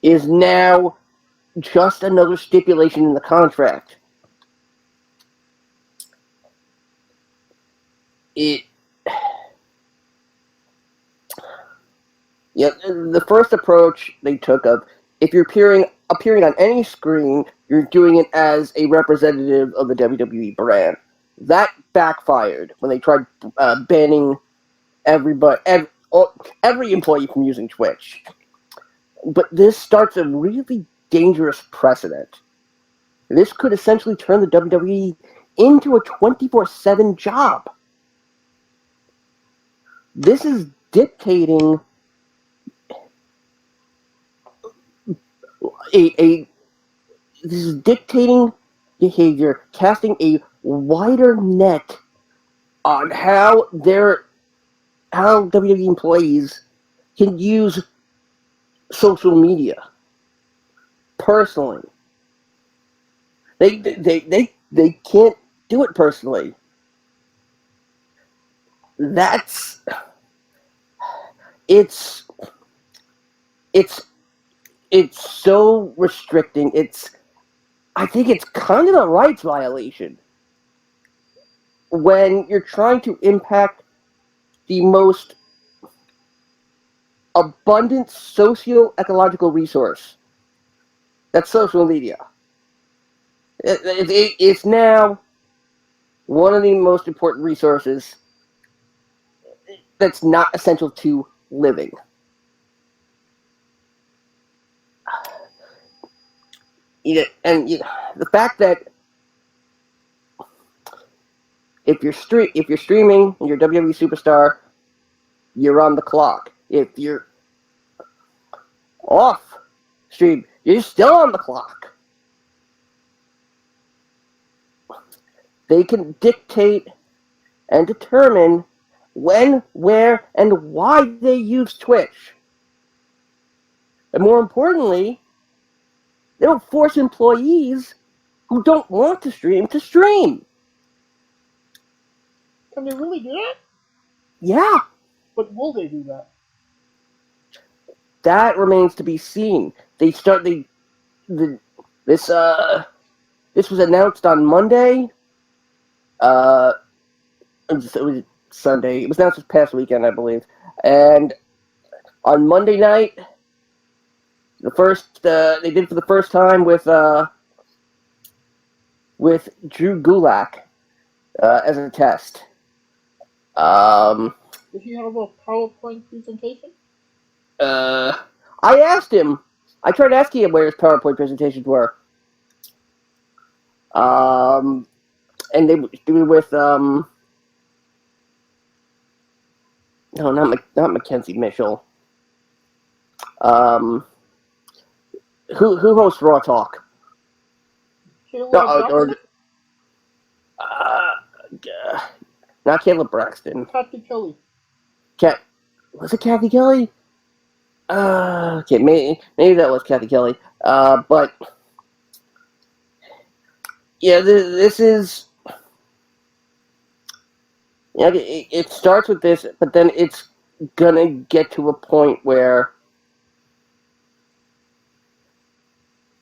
is now just another stipulation in the contract. The first approach they took of, if you're appearing on any screen, you're doing it as a representative of the WWE brand. That backfired when they tried banning every employee from using Twitch. But this starts a really dangerous precedent. This could essentially turn the WWE into a 24/7 job. This is dictating behavior, casting a wider net on how WWE employees can use social media personally. They can't do it personally. It's so restricting. I think it's kind of a rights violation when you're trying to impact the most abundant socio-ecological resource. That's social media. It's now one of the most important resources that's not essential to living. The fact that if you're streaming and you're a WWE superstar, you're on the clock. If you're off stream, you're still on the clock. They can dictate and determine when, where, and why they use Twitch. And more importantly, they don't force employees who don't want to stream to stream. Can they really do that? Yeah. But will they do that? That remains to be seen. This was announced on Monday. It was Sunday. It was announced this past weekend, I believe. And on Monday night, they did it for the first time with Drew Gulak as a test. Did he have a PowerPoint presentation? I asked him. I tried asking him where his PowerPoint presentations were. And they were with no, not Mackenzie Mitchell. Who hosts Raw Talk? Not Caleb Braxton. Kathy Kelly. Was it Kathy Kelly? Okay, maybe that was Kathy Kelly. But yeah, this is. Yeah, it starts with this, but then it's gonna get to a point where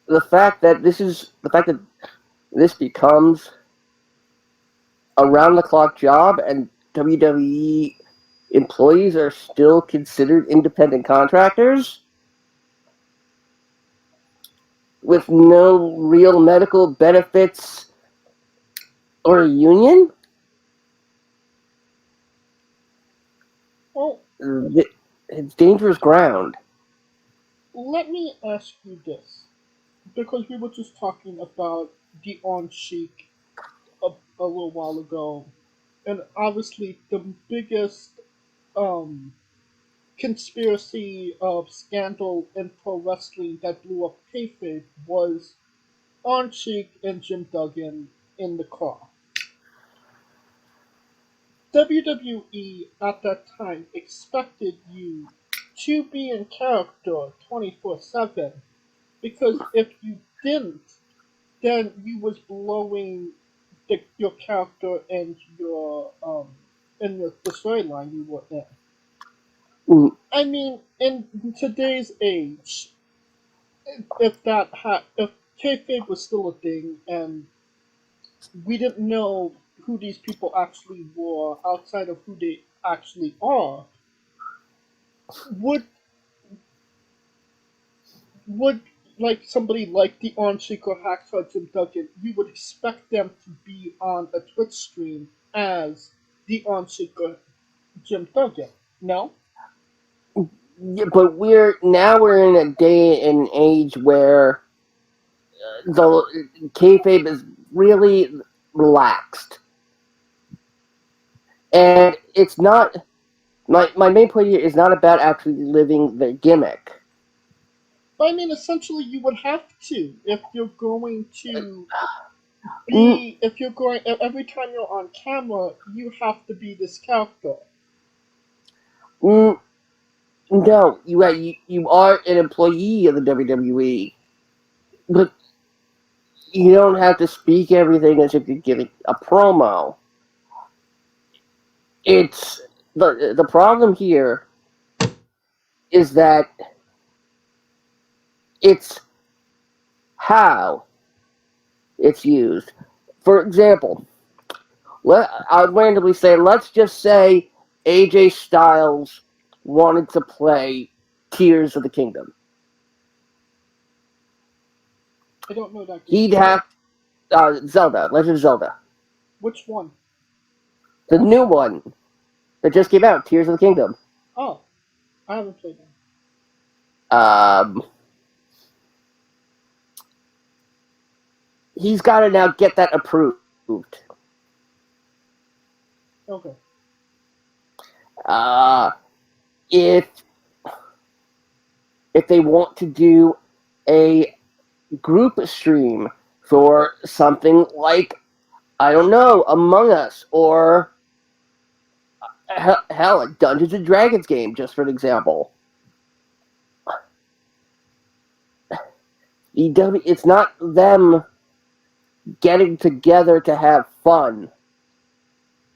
the fact that this becomes a round-the-clock job, and WWE employees are still considered independent contractors with no real medical benefits or a union. Well, it's dangerous ground. Let me ask you this, because we were just talking about the Orange Shiek a little while ago, and obviously the biggest conspiracy of scandal in pro wrestling that blew up kayfabe was Orange Sheik and Jim Duggan in the car. WWE at that time expected you to be in character 24/7 because if you didn't, then you was blowing your character and the storyline you were in. Mm, I mean, in today's age, if kayfabe was still a thing and we didn't know who these people actually were outside of who they actually are, would would like somebody like the Orange Sheik or Hacksaw Jim Duggan, you would expect them to be on a Twitch stream as the Orange Sheik or Jim Duggan. No? yeah, but we're in a day and age where the kayfabe is really relaxed, and it's not. My main point here is not about actually living the gimmick. But I mean, essentially, you would have to if you're going to Mm, if you're going every time you're on camera, you have to be this character. mm, no, you are an employee of the WWE, but you don't have to speak everything as if you're giving a promo. It's the problem here is that it's how it's used. For example, I'll randomly say, let's just say AJ Styles wanted to play Tears of the Kingdom. I don't know that game. He'd have Zelda, Legend of Zelda, Which one? the new one that just came out, Tears of the Kingdom. Oh, I haven't played that. Um, he's got to now get that approved. Okay. If they want to do a group stream for something like, I don't know, Among Us, or hell, a Dungeons and Dragons game, just for an example. It's not them getting together to have fun.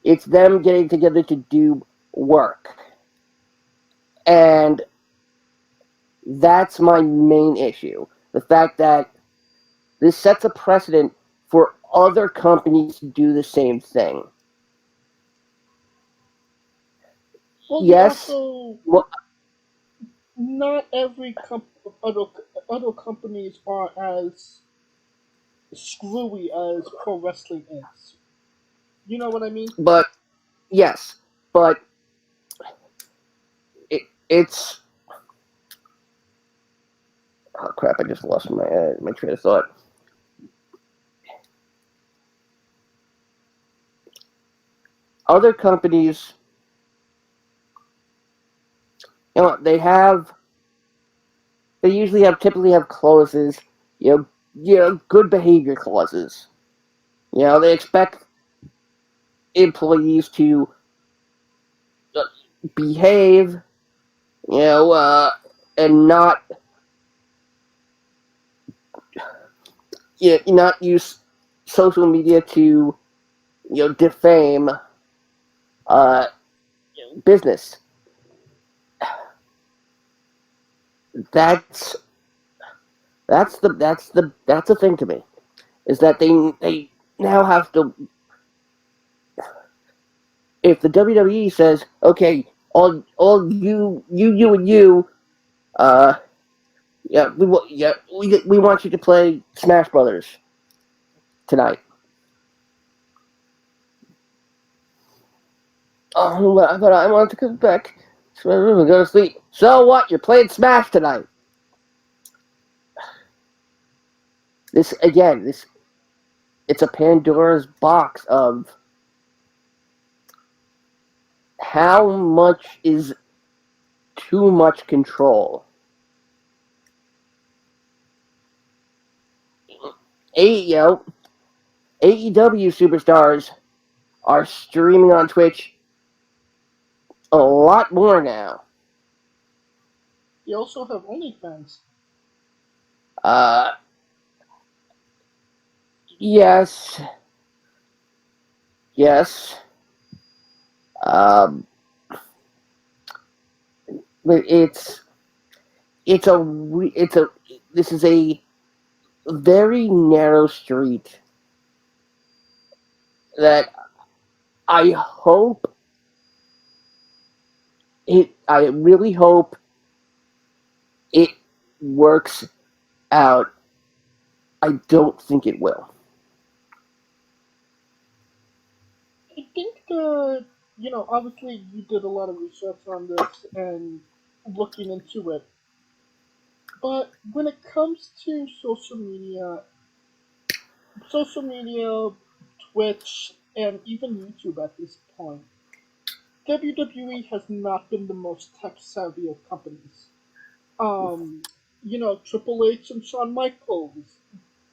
It's them getting together to do work. And that's my main issue. The fact that this sets a precedent for other companies to do the same thing. Well, Yes. also, not every other companies are as screwy as pro wrestling is. You know what I mean? But yes, but it's oh crap! I just lost my train of thought. Other companies, you know, they typically have clauses, good behavior clauses. You know, they expect employees to behave, and not not use social media to defame business. That's the thing to me, is that they now have to. If the WWE says, okay, all you and you, we want you to play Smash Brothers tonight. Oh, but I want to come back to my room and go to sleep. So what? You're playing Smash tonight. It's a Pandora's box of how much is too much control? AEW superstars are streaming on Twitch a lot more now. They also have OnlyFans. Yes. Yes. Um, but it's a this is a very narrow street that I really hope it works out. I don't think it will. I think that, obviously you did a lot of research on this and looking into it. But when it comes to social media, Twitch, and even YouTube at this point, WWE has not been the most tech savvy of companies. Um, Triple H and Shawn Michaels,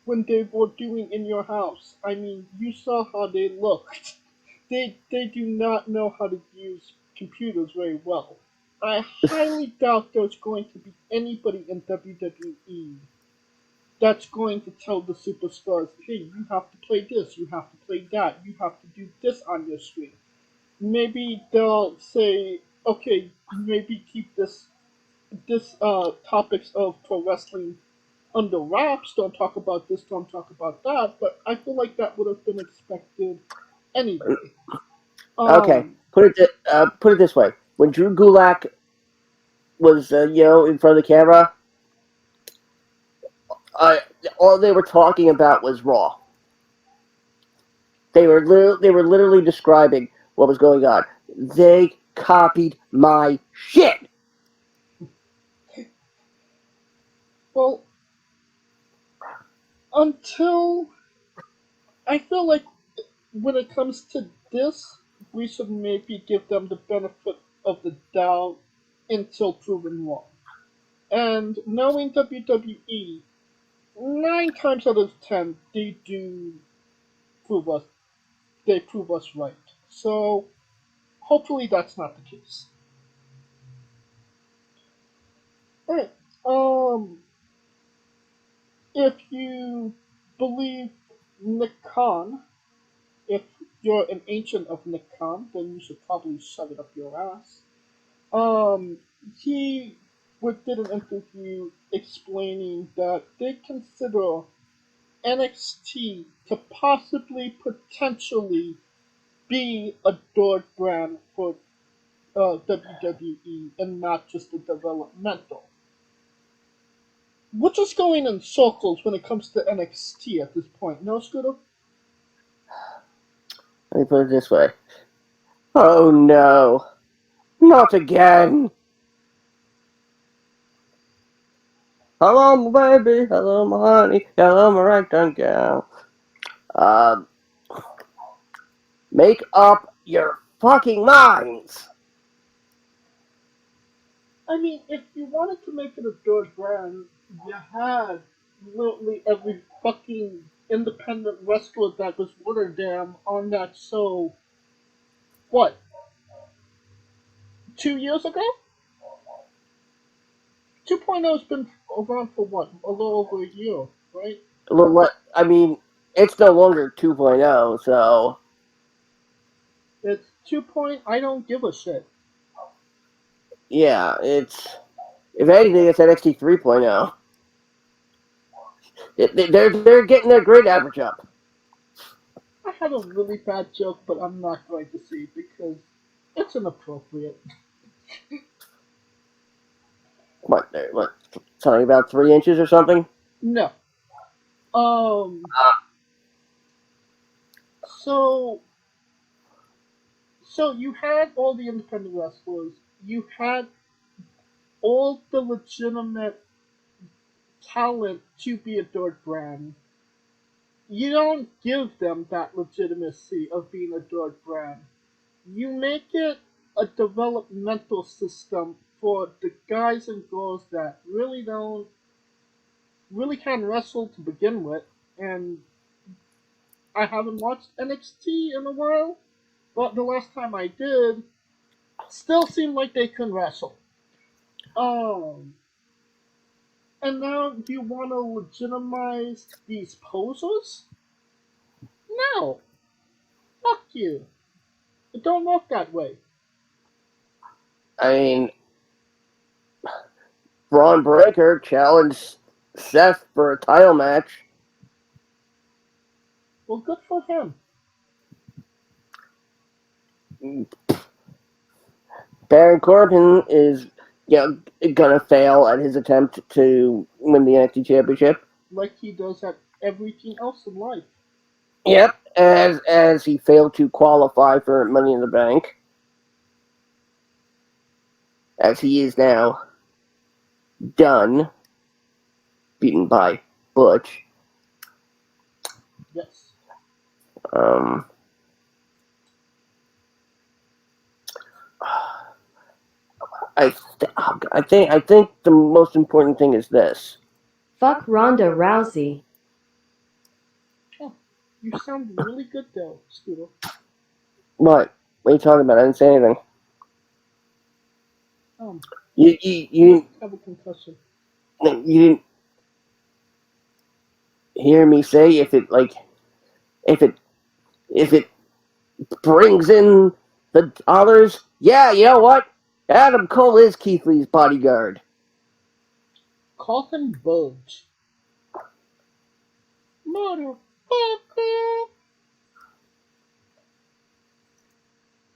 when they were doing In Your House, I mean, you saw how they looked. They do not know how to use computers very well. I highly doubt there's going to be anybody in WWE that's going to tell the superstars, hey, you have to play this, you have to play that, you have to do this on your screen. Maybe they'll say, okay, maybe keep this topics of pro wrestling under wraps. Don't talk about this. Don't talk about that. But I feel like that would have been expected anyway. Okay, Um, put it this way: when Drew Gulak was in front of the camera, uh, all they were talking about was Raw. They were literally describing what was going on. They copied my shit. well, until I feel like when it comes to this, we should maybe give them the benefit of the doubt until proven wrong. And knowing WWE, 9 times out of 10, prove us they prove us right. So hopefully that's not the case. Alright. If you believe Nick Khan, if you're an ancient of Nick Khan, then you should probably shove it up your ass. Um, he did an interview explaining that they consider NXT to possibly, potentially be a door brand for WWE and not just a developmental. We're just going in circles when it comes to NXT at this point. No, Scooter? Let me put it this way: oh no, not again! Hello, my baby. Hello, my honey. Hello, my ragtime gal. Um, make up your fucking minds. I mean, if you wanted to make it a George brand, you had literally every fucking independent wrestler that was Rotterdam on that show. What? 2 years ago? 2.0 has been around for what? A little over a year, right? I mean, it's no longer 2.0, so It's 2. I don't give a shit. yeah, if anything, it's NXT 3.0. They're getting their grade average up. I had a really bad joke, but I'm not going to say it because it's inappropriate. What, something about 3 inches or something? No. Um. So So you had all the independent wrestlers. You had all the legitimate talent to be a dirt brand. You don't give them that legitimacy of being a dirt brand. You make it a developmental system for the guys and girls that really can't wrestle to begin with, and I haven't watched NXT in a while, but the last time I did, still seemed like they couldn't wrestle. Um, and now you want to legitimize these posers? No, fuck you. It don't work that way. I mean, Braun Breaker challenged Seth for a title match. Well, good for him. Baron Corbin is, gonna fail at his attempt to win the NXT Championship. Like he does at everything else in life. Yep, as he failed to qualify for Money in the Bank, as he is now done, beaten by Butch. Yes. I think the most important thing is this. Fuck Ronda Rousey. Oh, you sound really good though, Scooter. What? What are you talking about? I didn't say anything. You have a concussion. You didn't hear me say if it brings in the dollars. Yeah, you know what? Adam Cole is Keith Lee's bodyguard. Call him Budge. Motherfucker.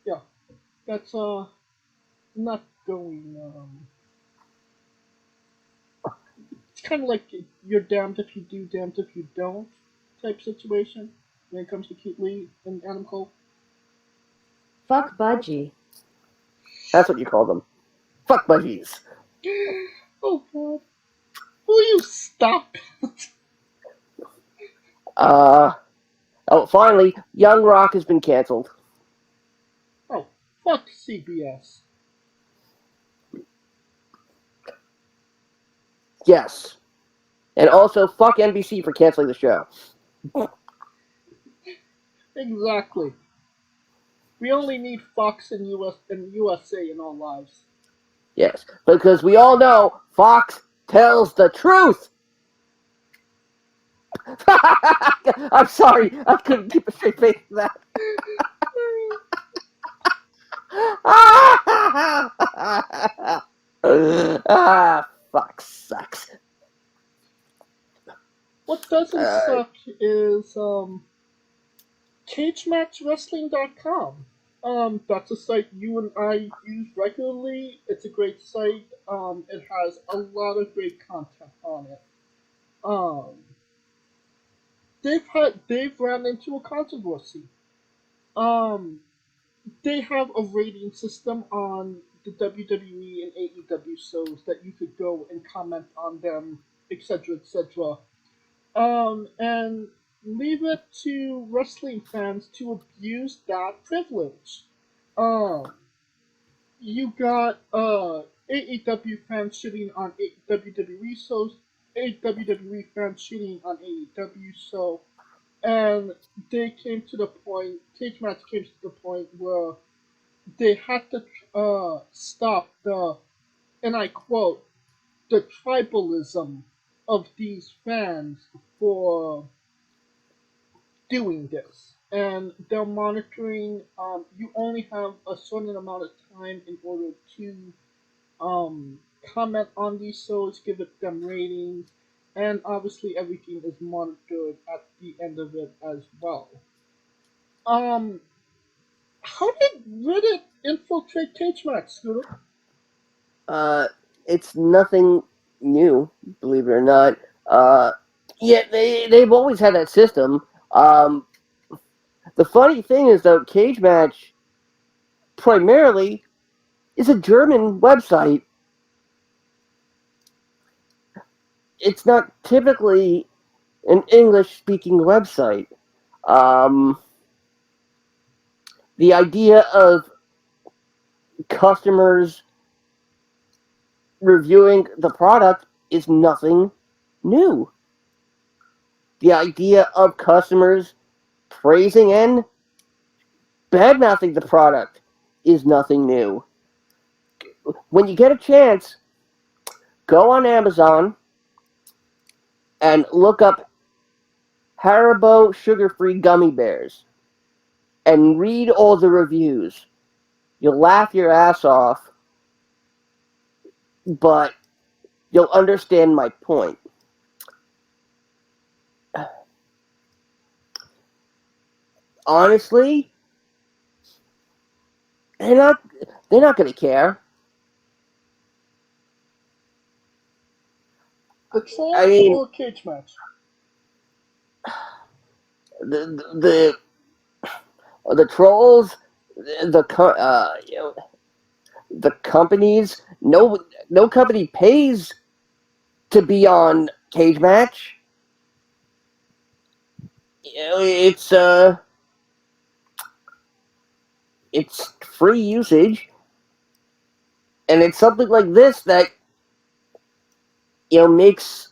Yeah, that's not going. It's kind of like you're damned if you do, damned if you don't type situation when it comes to Keith Lee and Adam Cole. Fuck Budgie. That's what you call them. Fuck budgies. Oh god. Will you stop? Finally, Young Rock has been canceled. Oh, fuck CBS. Yes. And also, fuck NBC for canceling the show. Exactly. We only need Fox and USA in our lives. Yes, because we all know Fox tells the truth. I'm sorry, I couldn't keep a straight face for that. Fox sucks. What doesn't suck is Cagematchwrestling.com. That's a site you and I use regularly. It's a great site. It has a lot of great content on it. They've ran into a controversy. Um, they have a rating system on the WWE and AEW shows that you could go and comment on them, etc., etc. And leave it to wrestling fans to abuse that privilege. Um, you got AEW fans shitting on WWE shows, WWE fans shitting on AEW show, and they came to the point. Cage Match came to the point where they had to stop the, and I quote, the tribalism of these fans for doing this. And they're monitoring, you only have a certain amount of time in order to comment on these shows, give it them ratings, and obviously everything is monitored at the end of it as well. Um, how did Reddit infiltrate Cage Match, Scooter? It's nothing new, believe it or not. Yeah, they've always had that system. The funny thing is, though, Cage Match primarily is a German website. It's not typically an English-speaking website. The idea of customers reviewing the product is nothing new. The idea of customers praising and bad-mouthing the product is nothing new. When you get a chance, go on Amazon and look up Haribo sugar-free gummy bears and read all the reviews. You'll laugh your ass off, but you'll understand my point. Honestly, they're not going to care. The Trolls I mean, or Cagematch? the trolls, the companies. No company pays to be on Cagematch. It's free usage, and it's something like this that makes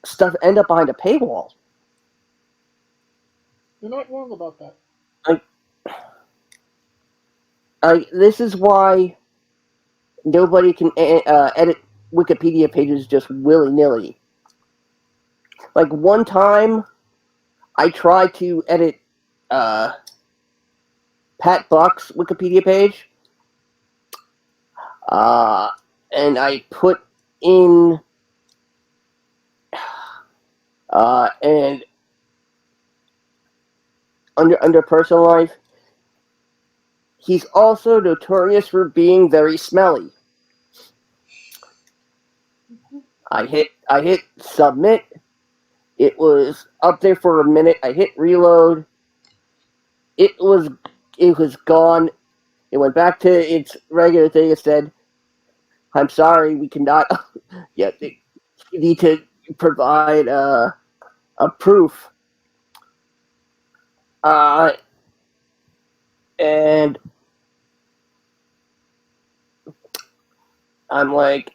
stuff end up behind a paywall. You're not wrong about that. This is why nobody can edit Wikipedia pages just willy-nilly. Like, one time, I tried to edit Pat Buck's Wikipedia page, and I put in and under personal life, he's also notorious for being very smelly. I hit submit. It was up there for a minute. I hit reload. It was gone. It went back to its regular thing. It said, "I'm sorry, we cannot." Yeah, you need to provide a proof. And I'm like,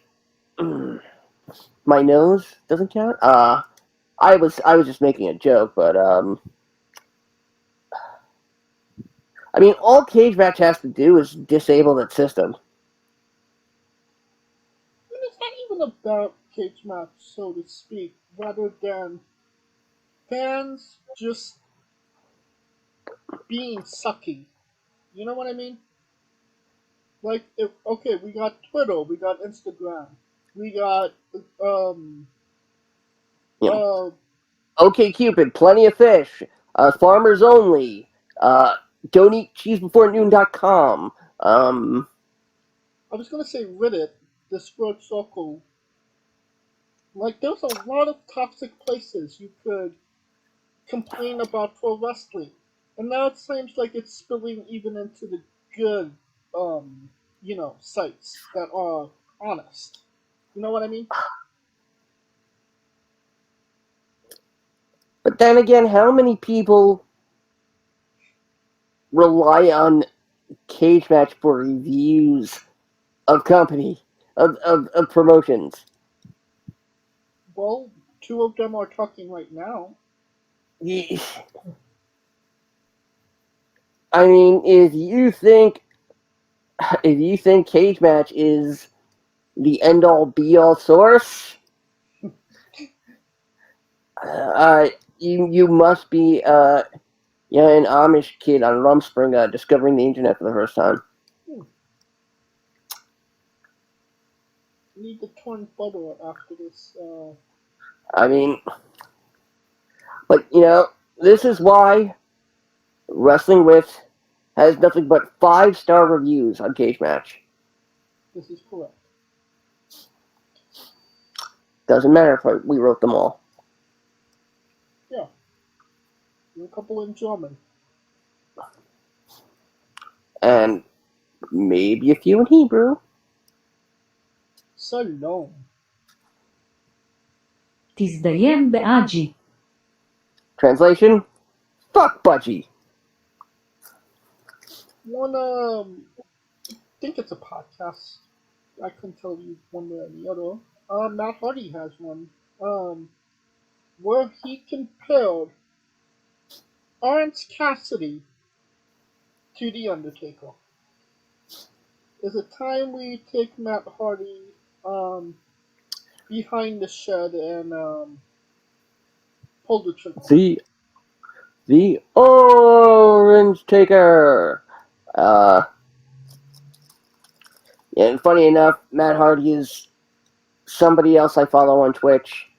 my nose doesn't count. I was just making a joke, but I mean, all Cagematch has to do is disable that system. And it's not even about Cagematch, so to speak, rather than fans just being sucky. You know what I mean? Like, we got Twitter, we got Instagram, we got uh, OK Cupid, plenty of fish, farmers only, don't eat cheese before noon.com. I was gonna say Reddit, the Squared Circle. Like, there's a lot of toxic places you could complain about pro wrestling, and now it seems like it's spilling even into the good, sites that are honest. You know what I mean? But then again, how many people rely on Cagematch for reviews of of promotions? Well, two of them are talking right now. I mean, if you think Cagematch is the end all be all source, you must be an Amish kid on Rumspringa discovering the internet for the first time. Need the torn photo after this. I mean, but this is why Wrestling With has nothing but 5-star reviews on Cagematch. This is correct. Doesn't matter if we wrote them all. Yeah. A couple in German. And maybe a few in Hebrew. Salom. תזדיין באג'י. Translation: Fuck Budgie. Wanna think it's a podcast. I couldn't tell you one way or the other. Matt Hardy has one. Where he compared Orange Cassidy to the Undertaker. Is it time we take Matt Hardy behind the shed and pull the trigger? The OrangeTaker. And funny enough, Matt Hardy is somebody else I follow on Twitch.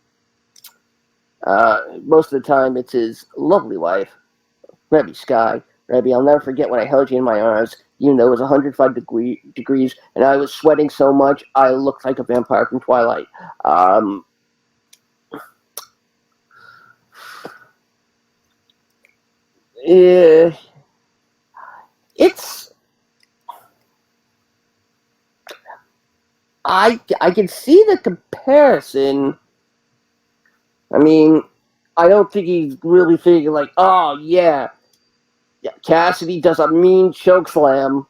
Most of the time, it's his lovely wife, Rebby Sky. Rebby, I'll never forget when I held you in my arms. You know it was 105 degrees, and I was sweating so much I looked like a vampire from Twilight. It's I can see the comparison. I mean, I don't think he's really thinking like, oh yeah, Cassidy does a mean choke slam.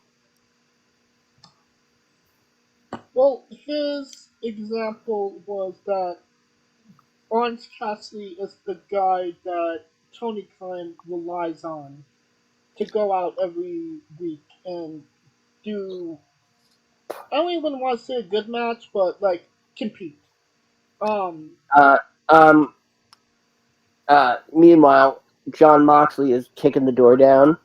Well, his example was that Orange Cassidy is the guy that Tony Khan relies on to go out every week and do. I don't even want to say a good match, but like compete. Um, Uh, um, Meanwhile, John Moxley is kicking the door down.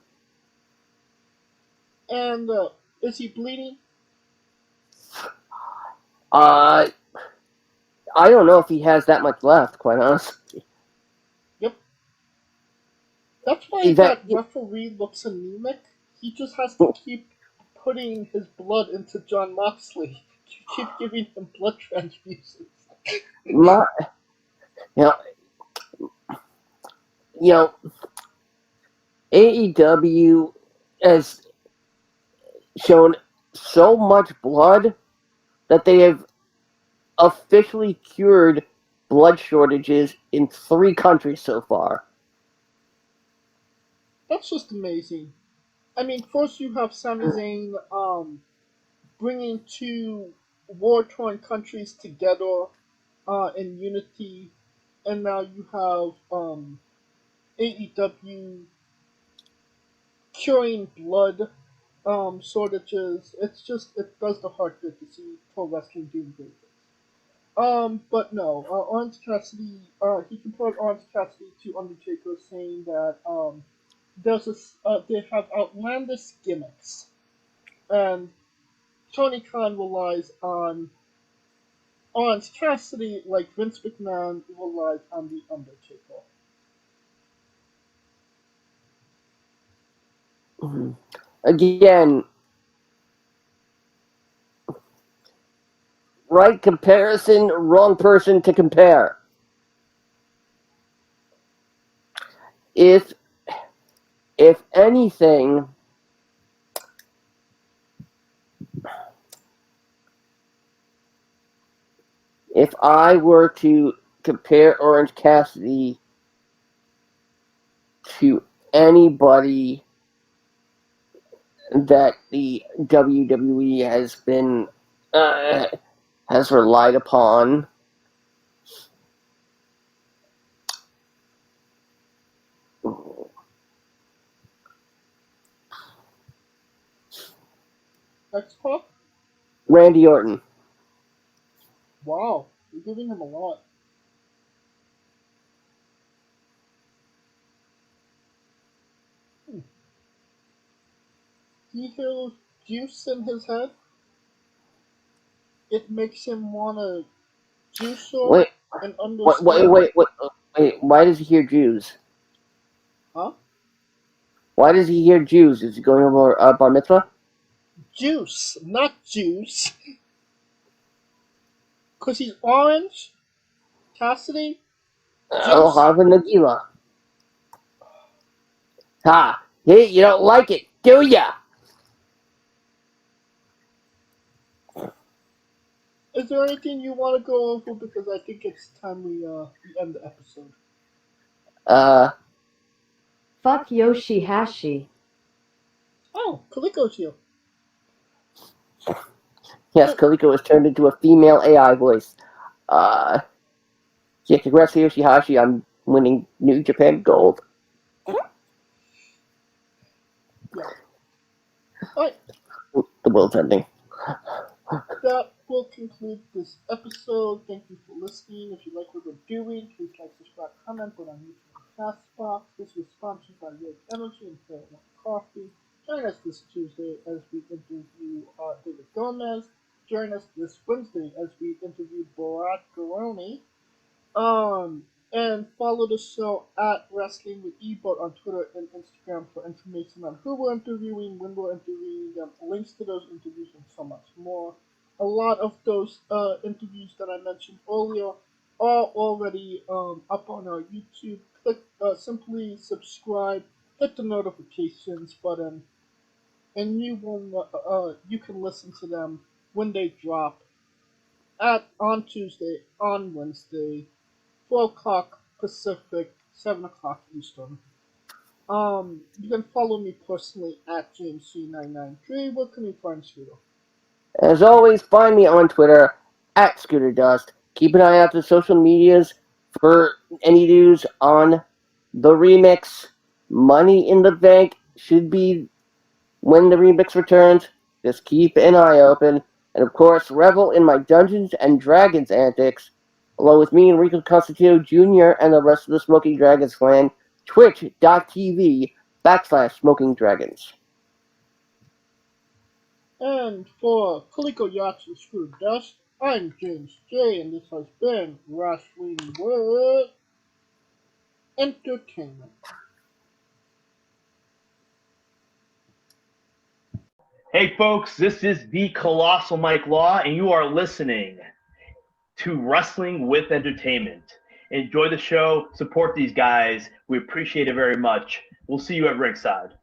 and is he bleeding? I don't know if he has that much left, quite honestly. Yep. That's why that referee looks anemic. He just has to keep putting his blood into John Moxley. Keep giving him blood transfusions. You know, AEW has shown so much blood that they have officially cured blood shortages in 3 countries so far. That's just amazing. I mean, first you have Sami Zayn bringing 2 war-torn countries together in unity, and now you have AEW curing blood shortages. It does the heart good to see pro wrestling doing great things. But no, Orange Cassidy, he compared Orange Cassidy to Undertaker, saying that they have outlandish gimmicks, and Tony Khan relies on Orange Cassidy like Vince McMahon relies on the Undertaker. Again, right comparison, wrong person to compare. If anything, if I were to compare Orange Cassidy to anybody that the WWE has relied upon, X-Pac? Randy Orton. Wow, you're giving him a lot. He hears juice in his head. It makes him wanna juice her Wait, and wait, understand. why does he hear Jews? Huh? Why does he hear Jews? Is he going over bar mitzvah? Juice, not juice. Cause he's orange. Cassidy. Oh, Juice. Harvard Nagila. Ha! Hey, you don't like it, do ya? Is there anything you want to go over? Because I think it's time we end the episode. Fuck Yoshi-Hashi. Oh, Kaliko's here. Yes, Kaliko was turned into a female AI voice. Yeah, congrats to Yoshihashi on winning New Japan Gold. Yeah. Alright, The world's ending. that will conclude this episode. Thank you for listening. If you like what we're doing, please like, subscribe, comment on our YouTube and Castbox. This was sponsored by Red Energy and Fair One Coffee. Join us this Tuesday as we interview David Gomez. Join us this Wednesday as we interview Borat Garoni. And follow the show at Wrestling with Ebot on Twitter and Instagram for information on who we're interviewing, when we're interviewing them, links to those interviews, and so much more. A lot of those interviews that I mentioned earlier are already up on our YouTube. Click, simply subscribe, hit the notifications button, and you can listen to them when they drop on Tuesday, on Wednesday, 12 o'clock Pacific, 7 o'clock Eastern. You can follow me personally at JamesC993. Where can you find Scooter? As always, find me on Twitter at ScooterDust. Keep an eye out to social medias for any news on the remix. Money in the Bank should be when the remix returns. Just keep an eye open. And of course, revel in my Dungeons and Dragons antics, along with me and Rico Constantino Jr. and the rest of the Smoking Dragons clan. Twitch.tv/Smoking Dragons. And for Kaliko Yachts and Scooter Dust, I'm James J, and this has been Wrestling with Entertainment. Hey folks, this is the Colossal Mike Law, and you are listening to Wrestling with Entertainment. Enjoy the show, support these guys. We appreciate it very much. We'll see you at ringside.